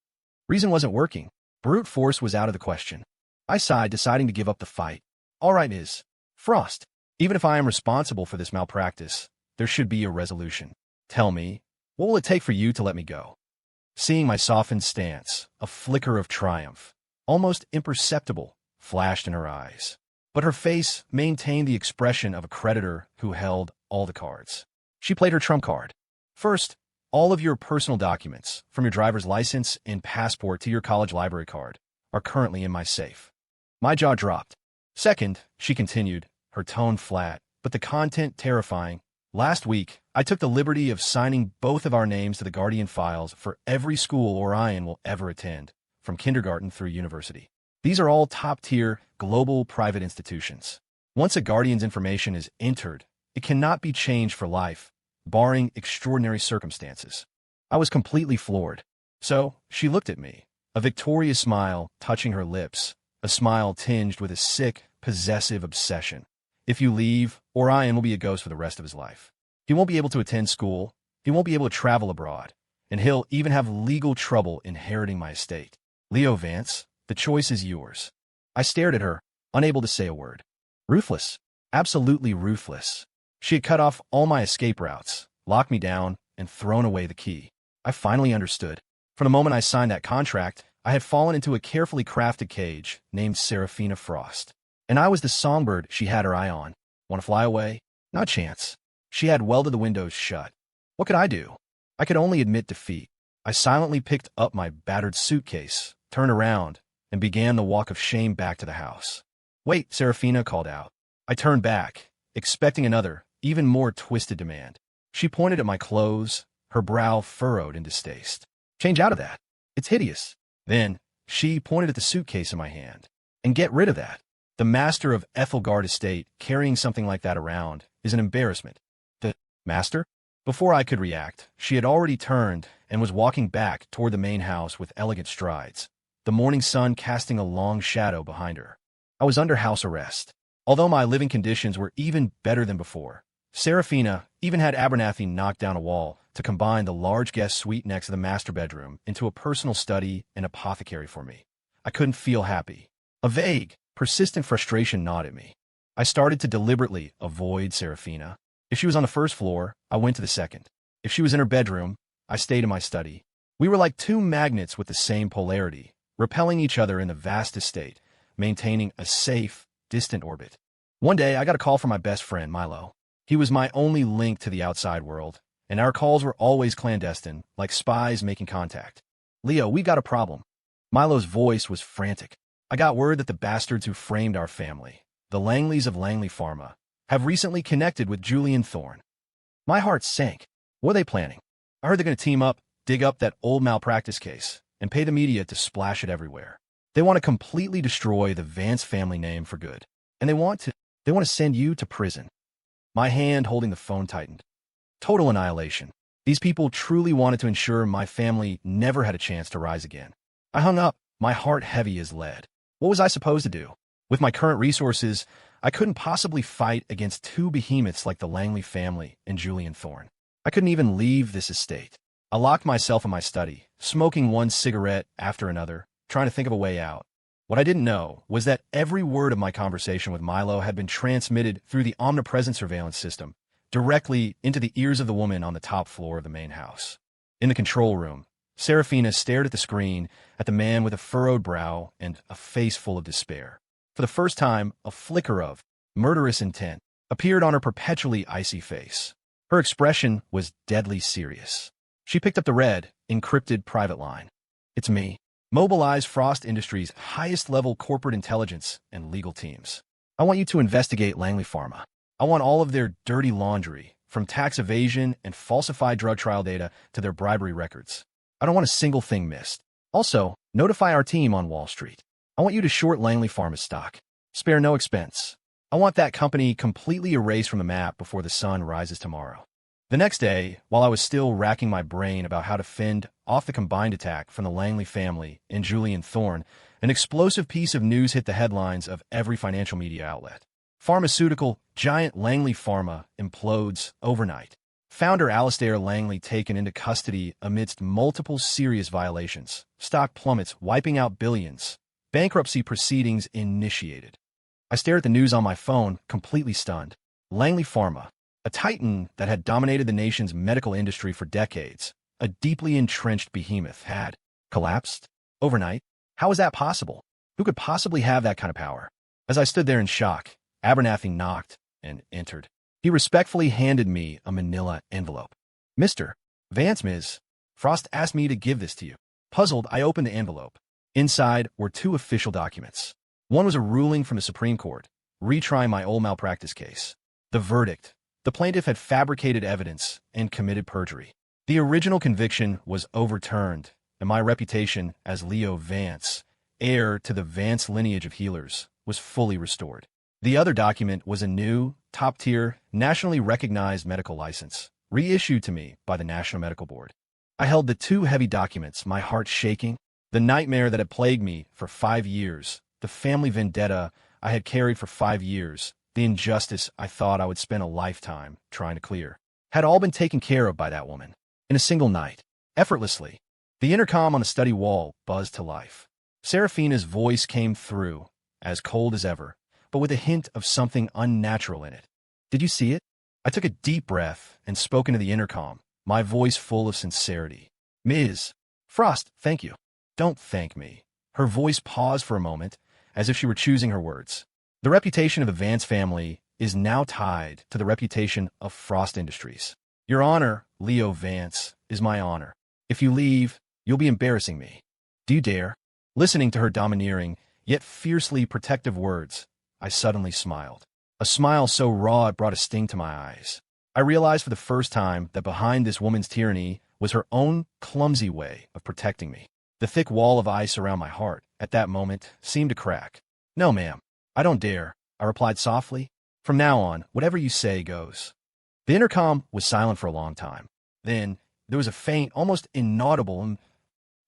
Reason wasn't working. Brute force was out of the question. I sighed, deciding to give up the fight. "All right, Ms. Frost. Even if I am responsible for this malpractice, there should be a resolution. Tell me, what will it take for you to let me go?" Seeing my softened stance, a flicker of triumph, almost imperceptible, flashed in her eyes. But her face maintained the expression of a creditor who held all the cards. She played her trump card. "First, all of your personal documents, from your driver's license and passport to your college library card, are currently in my safe." My jaw dropped. "Second," she continued, her tone flat, but the content terrifying, "last week, I took the liberty of signing both of our names to the Guardian files for every school Orion will ever attend, from kindergarten through university. These are all top-tier, global private institutions. Once a Guardian's information is entered, it cannot be changed for life, barring extraordinary circumstances." I was completely floored. So, she looked at me, a victorious smile touching her lips, a smile tinged with a sick, possessive obsession. "If you leave, Orion will be a ghost for the rest of his life. He won't be able to attend school, he won't be able to travel abroad, and he'll even have legal trouble inheriting my estate. Leo Vance, the choice is yours." I stared at her, unable to say a word. Ruthless. Absolutely ruthless. She had cut off all my escape routes, locked me down, and thrown away the key. I finally understood. From the moment I signed that contract, I had fallen into a carefully crafted cage named Seraphina Frost, and I was the songbird she had her eye on. Want to fly away? Not a chance. She had welded the windows shut. What could I do? I could only admit defeat. I silently picked up my battered suitcase, turned around, and began the walk of shame back to the house. Wait, Seraphina called out. I turned back, expecting another, even more twisted demand. She pointed at my clothes, her brow furrowed in distaste. Change out of that. It's hideous. Then, she pointed at the suitcase in my hand. And get rid of that. The master of Ethelgard Estate carrying something like that around is an embarrassment. The master? Before I could react, she had already turned and was walking back toward the main house with elegant strides, the morning sun casting a long shadow behind her. I was under house arrest. Although my living conditions were even better than before, Seraphina even had Abernathy knock down a wall to combine the large guest suite next to the master bedroom into a personal study and apothecary for me. I couldn't feel happy. A vague, persistent frustration gnawed at me. I started to deliberately avoid Seraphina. If she was on the first floor, I went to the second. If she was in her bedroom, I stayed in my study. We were like two magnets with the same polarity, repelling each other in the vast estate, maintaining a safe, distant orbit. One day, I got a call from my best friend, Milo. He was my only link to the outside world, and our calls were always clandestine, like spies making contact. Leo, we got a problem. Milo's voice was frantic. I got word that the bastards who framed our family, the Langleys of Langley Pharma, have recently connected with Julian Thorne. My heart sank. What are they planning? I heard they're going to team up, dig up that old malpractice case, and pay the media to splash it everywhere. They want to completely destroy the Vance family name for good. And they want to send you to prison. My hand holding the phone tightened. Total annihilation. These people truly wanted to ensure my family never had a chance to rise again. I hung up, my heart heavy as lead. What was I supposed to do? With my current resources, I couldn't possibly fight against two behemoths like the Langley family and Julian Thorne. I couldn't even leave this estate. I locked myself in my study, smoking one cigarette after another, trying to think of a way out. What I didn't know was that every word of my conversation with Milo had been transmitted through the omnipresent surveillance system, directly into the ears of the woman on the top floor of the main house. In the control room, Seraphina stared at the screen, at the man with a furrowed brow and a face full of despair. For the first time, a flicker of murderous intent appeared on her perpetually icy face. Her expression was deadly serious. She picked up the red, encrypted private line. It's me. Mobilize Frost Industries' highest-level corporate intelligence and legal teams. I want you to investigate Langley Pharma. I want all of their dirty laundry, from tax evasion and falsified drug trial data to their bribery records. I don't want a single thing missed. Also, notify our team on Wall Street. I want you to short Langley Pharma's stock. Spare no expense. I want that company completely erased from the map before the sun rises tomorrow. The next day, while I was still racking my brain about how to fend off the combined attack from the Langley family and Julian Thorne, an explosive piece of news hit the headlines of every financial media outlet. Pharmaceutical giant Langley Pharma implodes overnight. Founder Alistair Langley taken into custody amidst multiple serious violations. Stock plummets, wiping out billions. Bankruptcy proceedings initiated. I stared at the news on my phone, completely stunned. Langley Pharma, a titan that had dominated the nation's medical industry for decades, a deeply entrenched behemoth, had collapsed overnight. How was that possible? Who could possibly have that kind of power? As I stood there in shock, Abernathy knocked and entered. He respectfully handed me a manila envelope. Mr. Vance, Ms. Frost asked me to give this to you. Puzzled, I opened the envelope. Inside were two official documents. One was a ruling from the Supreme Court, retrying my old malpractice case. The verdict: the plaintiff had fabricated evidence and committed perjury. The original conviction was overturned, and my reputation as Leo Vance, heir to the Vance lineage of healers, was fully restored. The other document was a new, top-tier, nationally recognized medical license, reissued to me by the National Medical Board. I held the two heavy documents, my heart shaking. The nightmare that had plagued me for 5 years, the family vendetta I had carried for 5 years, the injustice I thought I would spend a lifetime trying to clear, had all been taken care of by that woman. In a single night, effortlessly. The intercom on the study wall buzzed to life. Seraphina's voice came through, as cold as ever, but with a hint of something unnatural in it. Did you see it? I took a deep breath and spoke into the intercom, my voice full of sincerity. Ms. Frost, thank you. Don't thank me. Her voice paused for a moment, as if she were choosing her words. The reputation of the Vance family is now tied to the reputation of Frost Industries. Your honor, Leo Vance, is my honor. If you leave, you'll be embarrassing me. Do you dare? Listening to her domineering, yet fiercely protective words, I suddenly smiled. A smile so raw it brought a sting to my eyes. I realized for the first time that behind this woman's tyranny was her own clumsy way of protecting me. The thick wall of ice around my heart, at that moment, seemed to crack. No, ma'am, I don't dare, I replied softly. From now on, whatever you say goes. The intercom was silent for a long time. Then, there was a faint, almost inaudible.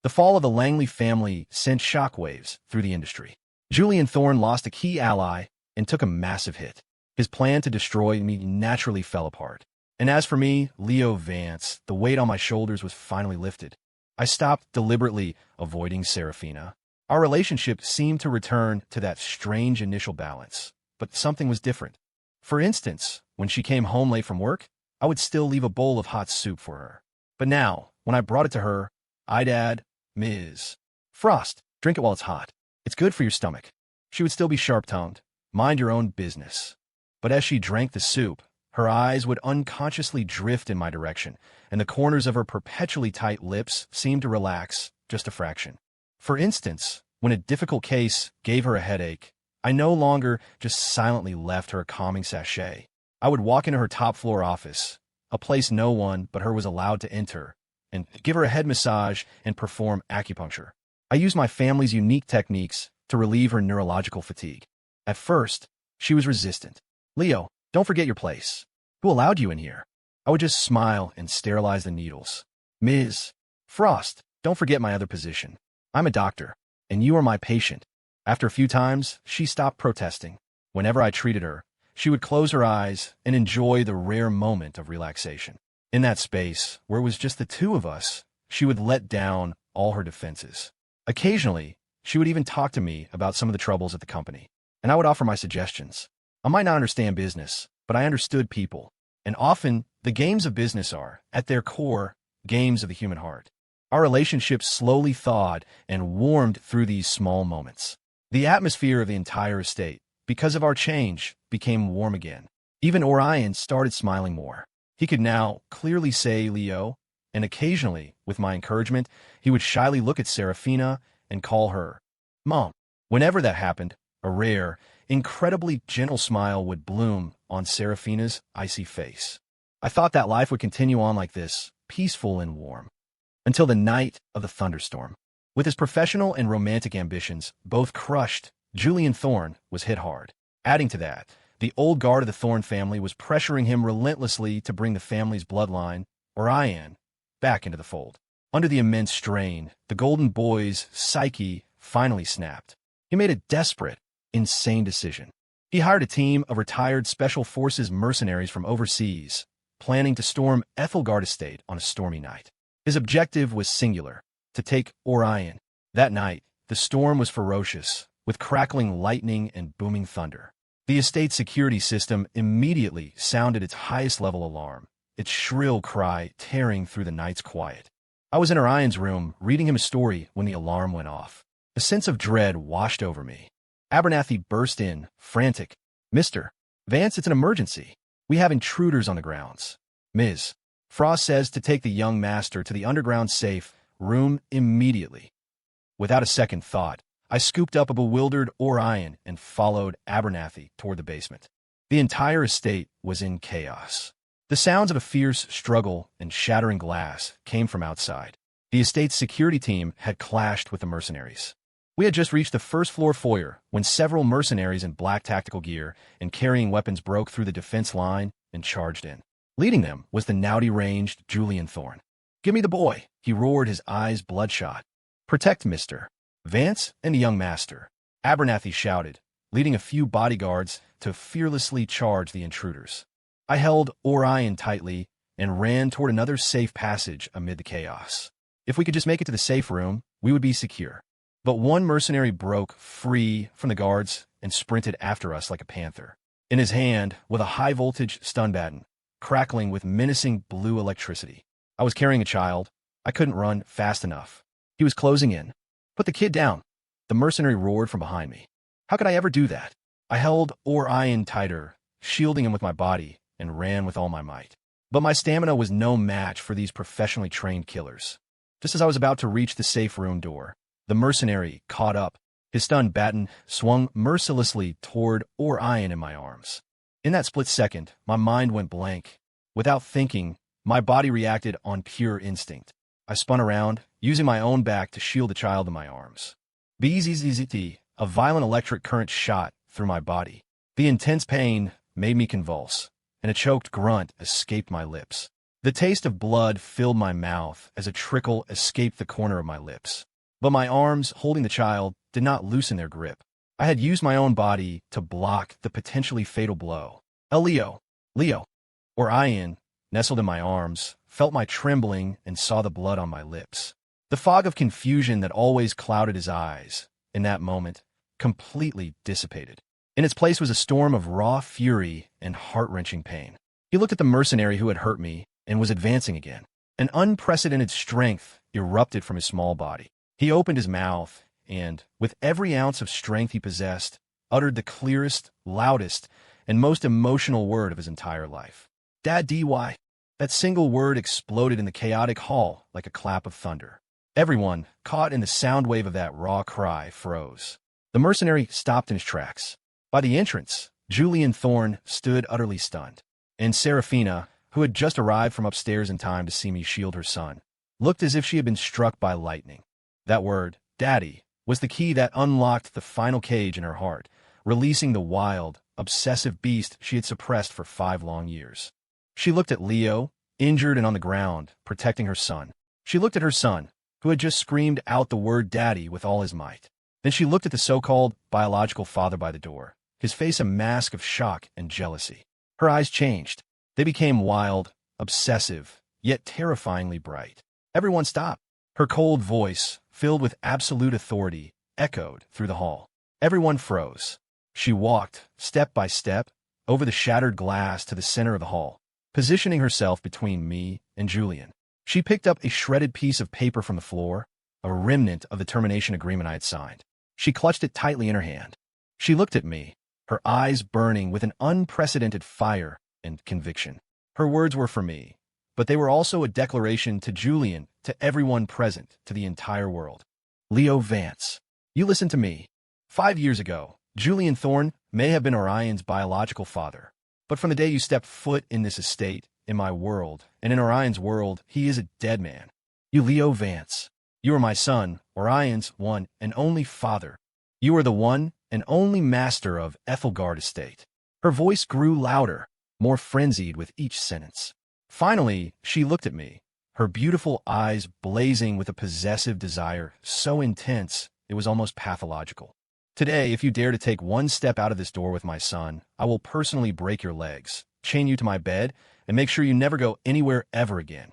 The fall of the Langley family sent shockwaves through the industry. Julian Thorne lost a key ally and took a massive hit. His plan to destroy me naturally fell apart. And as for me, Leo Vance, the weight on my shoulders was finally lifted. I stopped deliberately avoiding Serafina. Our relationship seemed to return to that strange initial balance, but something was different. For instance, when she came home late from work, I would still leave a bowl of hot soup for her. But now, when I brought it to her, I'd add, Ms. Frost, drink it while it's hot. It's good for your stomach. She would still be sharp-tongued. Mind your own business. But as she drank the soup, her eyes would unconsciously drift in my direction, and the corners of her perpetually tight lips seemed to relax just a fraction. For instance, when a difficult case gave her a headache, I no longer just silently left her a calming sachet. I would walk into her top-floor office, a place no one but her was allowed to enter, and give her a head massage and perform acupuncture. I used my family's unique techniques to relieve her neurological fatigue. At first, she was resistant. Leo, don't forget your place. Who allowed you in here? I would just smile and sterilize the needles. Ms. Frost, don't forget my other position. I'm a doctor, and you are my patient. After a few times, she stopped protesting. Whenever I treated her, she would close her eyes and enjoy the rare moment of relaxation. In that space, where it was just the two of us, she would let down all her defenses. Occasionally, she would even talk to me about some of the troubles at the company, and I would offer my suggestions. I might not understand business, but I understood people, and often the games of business are, at their core, games of the human heart. Our relationship slowly thawed and warmed through these small moments. The atmosphere of the entire estate, because of our change, became warm again. Even Orion started smiling more. He could now clearly say Leo, and occasionally, with my encouragement, he would shyly look at Serafina and call her Mom. Whenever that happened, a rare, incredibly gentle smile would bloom on Serafina's icy face. I thought that life would continue on like this, peaceful and warm, until the night of the thunderstorm. With his professional and romantic ambitions both crushed, Julian Thorne was hit hard. Adding to that, the old guard of the Thorne family was pressuring him relentlessly to bring the family's bloodline, Orion, back into the fold. Under the immense strain, the Golden Boy's psyche finally snapped. He made a desperate, insane decision. He hired a team of retired Special Forces mercenaries from overseas, planning to storm Ethelgard Estate on a stormy night. His objective was singular, to take Orion. That night, the storm was ferocious, with crackling lightning and booming thunder. The estate's security system immediately sounded its highest level alarm, its shrill cry tearing through the night's quiet. I was in Orion's room, reading him a story when the alarm went off. A sense of dread washed over me. Abernathy burst in, frantic. Mr. Vance, it's an emergency. We have intruders on the grounds. Ms. Frost says to take the young master to the underground safe room immediately. Without a second thought, I scooped up a bewildered Orion and followed Abernathy toward the basement. The entire estate was in chaos. The sounds of a fierce struggle and shattering glass came from outside. The estate's security team had clashed with the mercenaries. We had just reached the first-floor foyer when several mercenaries in black tactical gear and carrying weapons broke through the defense line and charged in. Leading them was the naughty-ranged Julian Thorne. "Give me the boy," he roared, his eyes bloodshot. "Protect Mr. Vance and the young master," Abernathy shouted, leading a few bodyguards to fearlessly charge the intruders. I held Orion tightly and ran toward another safe passage amid the chaos. If we could just make it to the safe room, we would be secure. But one mercenary broke free from the guards and sprinted after us like a panther. In his hand, with a high-voltage stun baton, crackling with menacing blue electricity. I was carrying a child. I couldn't run fast enough. He was closing in. Put the kid down. The mercenary roared from behind me. How could I ever do that? I held Orion tighter, shielding him with my body, and ran with all my might. But my stamina was no match for these professionally trained killers. Just as I was about to reach the safe room door, the mercenary caught up. His stunned baton swung mercilessly toward Orion in my arms. In that split second, my mind went blank. Without thinking, my body reacted on pure instinct. I spun around, using my own back to shield the child in my arms. Bzzzt, a violent electric current shot through my body. The intense pain made me convulse, and a choked grunt escaped my lips. The taste of blood filled my mouth as a trickle escaped the corner of my lips. But my arms, holding the child, did not loosen their grip. I had used my own body to block the potentially fatal blow. Leo, Orion, nestled in my arms, felt my trembling and saw the blood on my lips. The fog of confusion that always clouded his eyes, in that moment, completely dissipated. In its place was a storm of raw fury and heart-wrenching pain. He looked at the mercenary who had hurt me and was advancing again. An unprecedented strength erupted from his small body. He opened his mouth and, with every ounce of strength he possessed, uttered the clearest, loudest, and most emotional word of his entire life. Dad, D.Y. That single word exploded in the chaotic hall like a clap of thunder. Everyone, caught in the sound wave of that raw cry, froze. The mercenary stopped in his tracks. By the entrance, Julian Thorne stood utterly stunned, and Seraphina, who had just arrived from upstairs in time to see me shield her son, looked as if she had been struck by lightning. That word, Daddy, was the key that unlocked the final cage in her heart, releasing the wild, obsessive beast she had suppressed for 5 long years. She looked at Leo, injured and on the ground, protecting her son. She looked at her son, who had just screamed out the word Daddy with all his might. Then she looked at the so-called biological father by the door, his face a mask of shock and jealousy. Her eyes changed. They became wild, obsessive, yet terrifyingly bright. Everyone stopped. Her cold voice, filled with absolute authority, echoed through the hall. Everyone froze. She walked, step by step, over the shattered glass to the center of the hall, positioning herself between me and Julian. She picked up a shredded piece of paper from the floor, a remnant of the termination agreement I had signed. She clutched it tightly in her hand. She looked at me, her eyes burning with an unprecedented fire and conviction. Her words were for me, but they were also a declaration to Julian, to everyone present, to the entire world. Leo Vance, you listen to me. 5 years ago, Julian Thorne may have been Orion's biological father, but from the day you stepped foot in this estate, in my world, and in Orion's world, he is a dead man. You Leo Vance, you are my son, Orion's one and only father. You are the one and only master of Ethelgard Estate. Her voice grew louder, more frenzied with each sentence. Finally, she looked at me, her beautiful eyes blazing with a possessive desire so intense it was almost pathological. Today, if you dare to take one step out of this door with my son, I will personally break your legs, chain you to my bed, and make sure you never go anywhere ever again.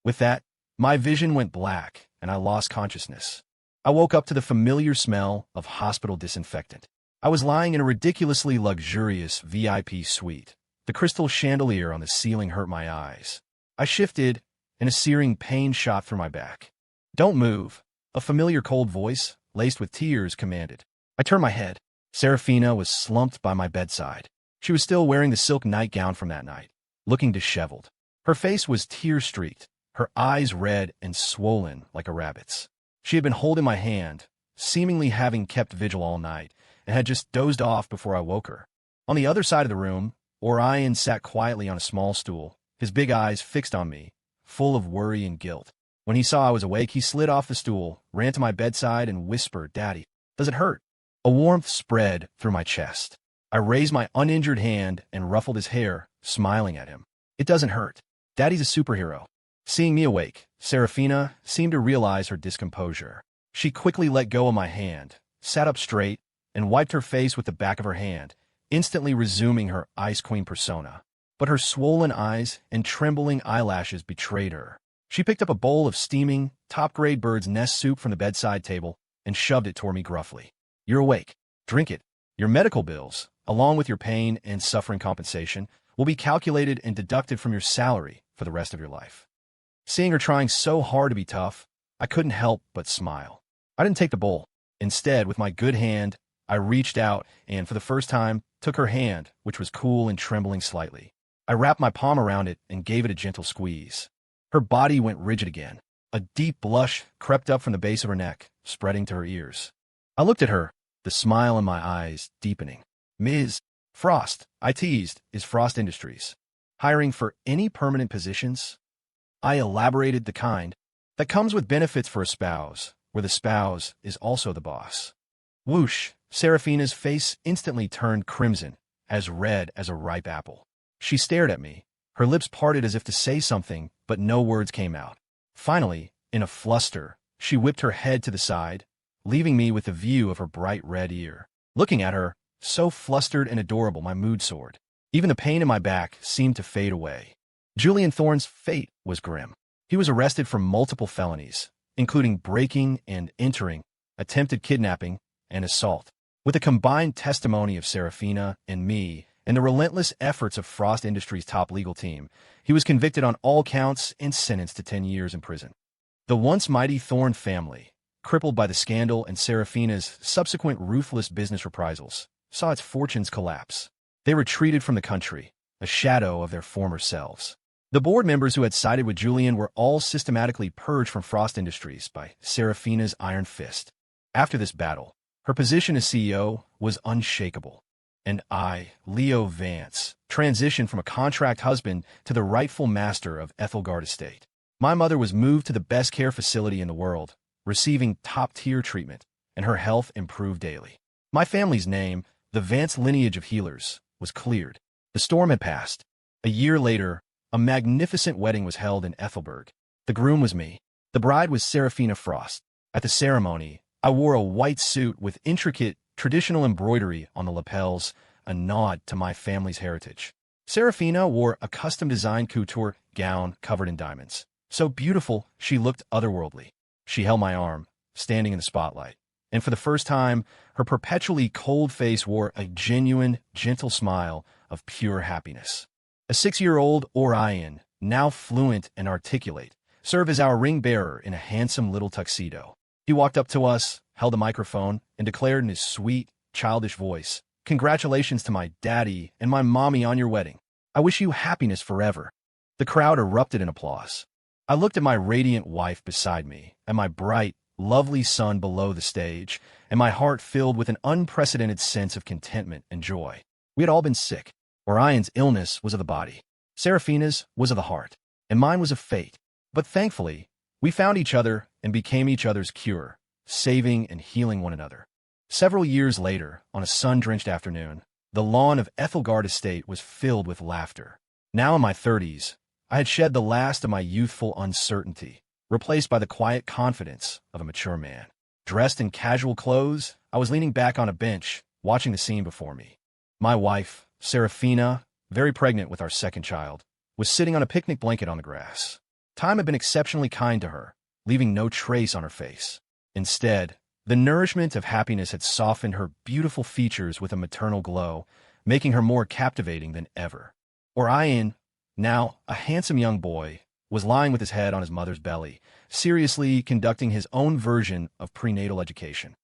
With that, my vision went black, and I lost consciousness. I woke up to the familiar smell of hospital disinfectant. I was lying in a ridiculously luxurious VIP suite. The crystal chandelier on the ceiling hurt my eyes. I shifted, and a searing pain shot through my back. Don't move, a familiar cold voice, laced with tears, commanded. I turned my head. Seraphina was slumped by my bedside. She was still wearing the silk nightgown from that night, looking disheveled. Her face was tear-streaked, her eyes red and swollen like a rabbit's. She had been holding my hand, seemingly having kept vigil all night, and had just dozed off before I woke her. On the other side of the room, Orion sat quietly on a small stool, his big eyes fixed on me, full of worry and guilt. When he saw I was awake, he slid off the stool, ran to my bedside, and whispered, Daddy, does it hurt? A warmth spread through my chest. I raised my uninjured hand and ruffled his hair, smiling at him. It doesn't hurt. Daddy's a superhero. Seeing me awake, Seraphina seemed to realize her discomposure. She quickly let go of my hand, sat up straight, and wiped her face with the back of her hand, instantly resuming her Ice Queen persona. But her swollen eyes and trembling eyelashes betrayed her. She picked up a bowl of steaming, top-grade bird's nest soup from the bedside table and shoved it toward me gruffly. You're awake. Drink it. Your medical bills, along with your pain and suffering compensation, will be calculated and deducted from your salary for the rest of your life. Seeing her trying so hard to be tough, I couldn't help but smile. I didn't take the bowl. Instead, with my good hand, I reached out and, for the first time, took her hand, which was cool and trembling slightly. I wrapped my palm around it and gave it a gentle squeeze. Her body went rigid again. A deep blush crept up from the base of her neck, spreading to her ears. I looked at her, the smile in my eyes deepening. "Ms. Frost," I teased, "is Frost Industries hiring for any permanent positions?" I elaborated, "The kind that comes with benefits for a spouse, where the spouse is also the boss." Whoosh! Seraphina's face instantly turned crimson, as red as a ripe apple. She stared at me, her lips parted as if to say something, but no words came out. Finally, in a fluster, she whipped her head to the side, leaving me with a view of her bright red ear. Looking at her, so flustered and adorable, my mood soared. Even the pain in my back seemed to fade away. Julian Thorne's fate was grim. He was arrested for multiple felonies, including breaking and entering, attempted kidnapping, and assault. With the combined testimony of Seraphina and me, and the relentless efforts of Frost Industries' top legal team, he was convicted on all counts and sentenced to 10 years in prison. The once mighty Thorne family, crippled by the scandal and Seraphina's subsequent ruthless business reprisals, saw its fortunes collapse. They retreated from the country, a shadow of their former selves. The board members who had sided with Julian were all systematically purged from Frost Industries by Seraphina's iron fist. After this battle, her position as CEO was unshakable. And I, Leo Vance, transitioned from a contract husband to the rightful master of Ethelgard Estate. My mother was moved to the best care facility in the world, receiving top-tier treatment, and her health improved daily. My family's name, the Vance lineage of healers, was cleared. The storm had passed. A year later, a magnificent wedding was held in Ethelberg. The groom was me. The bride was Seraphina Frost. At the ceremony, I wore a white suit with intricate, traditional embroidery on the lapels, a nod to my family's heritage. Seraphina wore a custom-designed couture gown covered in diamonds. So beautiful, she looked otherworldly. She held my arm, standing in the spotlight. And for the first time, her perpetually cold face wore a genuine, gentle smile of pure happiness. A 6-year-old Orion, now fluent and articulate, served as our ring-bearer in a handsome little tuxedo. He walked up to us, held a microphone, and declared in his sweet, childish voice, "Congratulations to my daddy and my mommy on your wedding. I wish you happiness forever." The crowd erupted in applause. I looked at my radiant wife beside me, and my bright, lovely son below the stage, and my heart filled with an unprecedented sense of contentment and joy. We had all been sick. Orion's illness was of the body. Seraphina's was of the heart, and mine was of fate. But thankfully, we found each other and became each other's cure, saving and healing one another. Several years later, on a sun-drenched afternoon, the lawn of Ethelgard Estate was filled with laughter. Now in my 30s, I had shed the last of my youthful uncertainty, replaced by the quiet confidence of a mature man. Dressed in casual clothes, I was leaning back on a bench, watching the scene before me. My wife, Seraphina, very pregnant with our second child, was sitting on a picnic blanket on the grass. Time had been exceptionally kind to her, leaving no trace on her face. Instead, the nourishment of happiness had softened her beautiful features with a maternal glow, making her more captivating than ever. Orion, now a handsome young boy, was lying with his head on his mother's belly, seriously conducting his own version of prenatal education.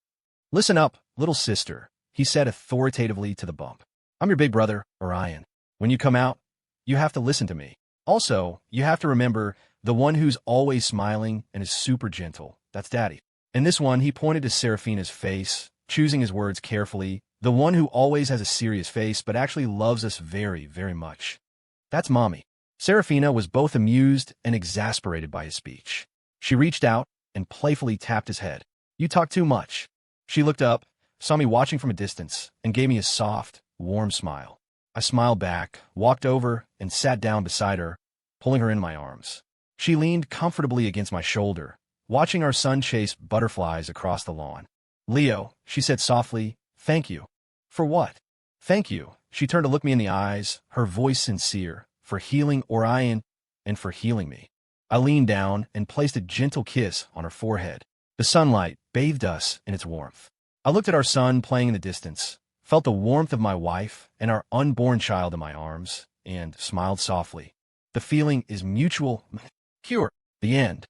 "Listen up, little sister," he said authoritatively to the bump. "I'm your big brother, Orion. When you come out, you have to listen to me. Also, you have to remember the one who's always smiling and is super gentle. That's Daddy." In this one, he pointed to Seraphina's face, choosing his words carefully. "The one who always has a serious face but actually loves us very, very much. That's Mommy." Seraphina was both amused and exasperated by his speech. She reached out and playfully tapped his head. "You talk too much." She looked up, saw me watching from a distance, and gave me a soft, warm smile. I smiled back, walked over, and sat down beside her, pulling her in my arms. She leaned comfortably against my shoulder, watching our son chase butterflies across the lawn. "Leo," she said softly, "thank you." "For what?" "Thank you." She turned to look me in the eyes, her voice sincere, "for healing Orion and for healing me." I leaned down and placed a gentle kiss on her forehead. The sunlight bathed us in its warmth. I looked at our son playing in the distance, felt the warmth of my wife and our unborn child in my arms, and smiled softly. "The feeling is mutual. Cure. The end."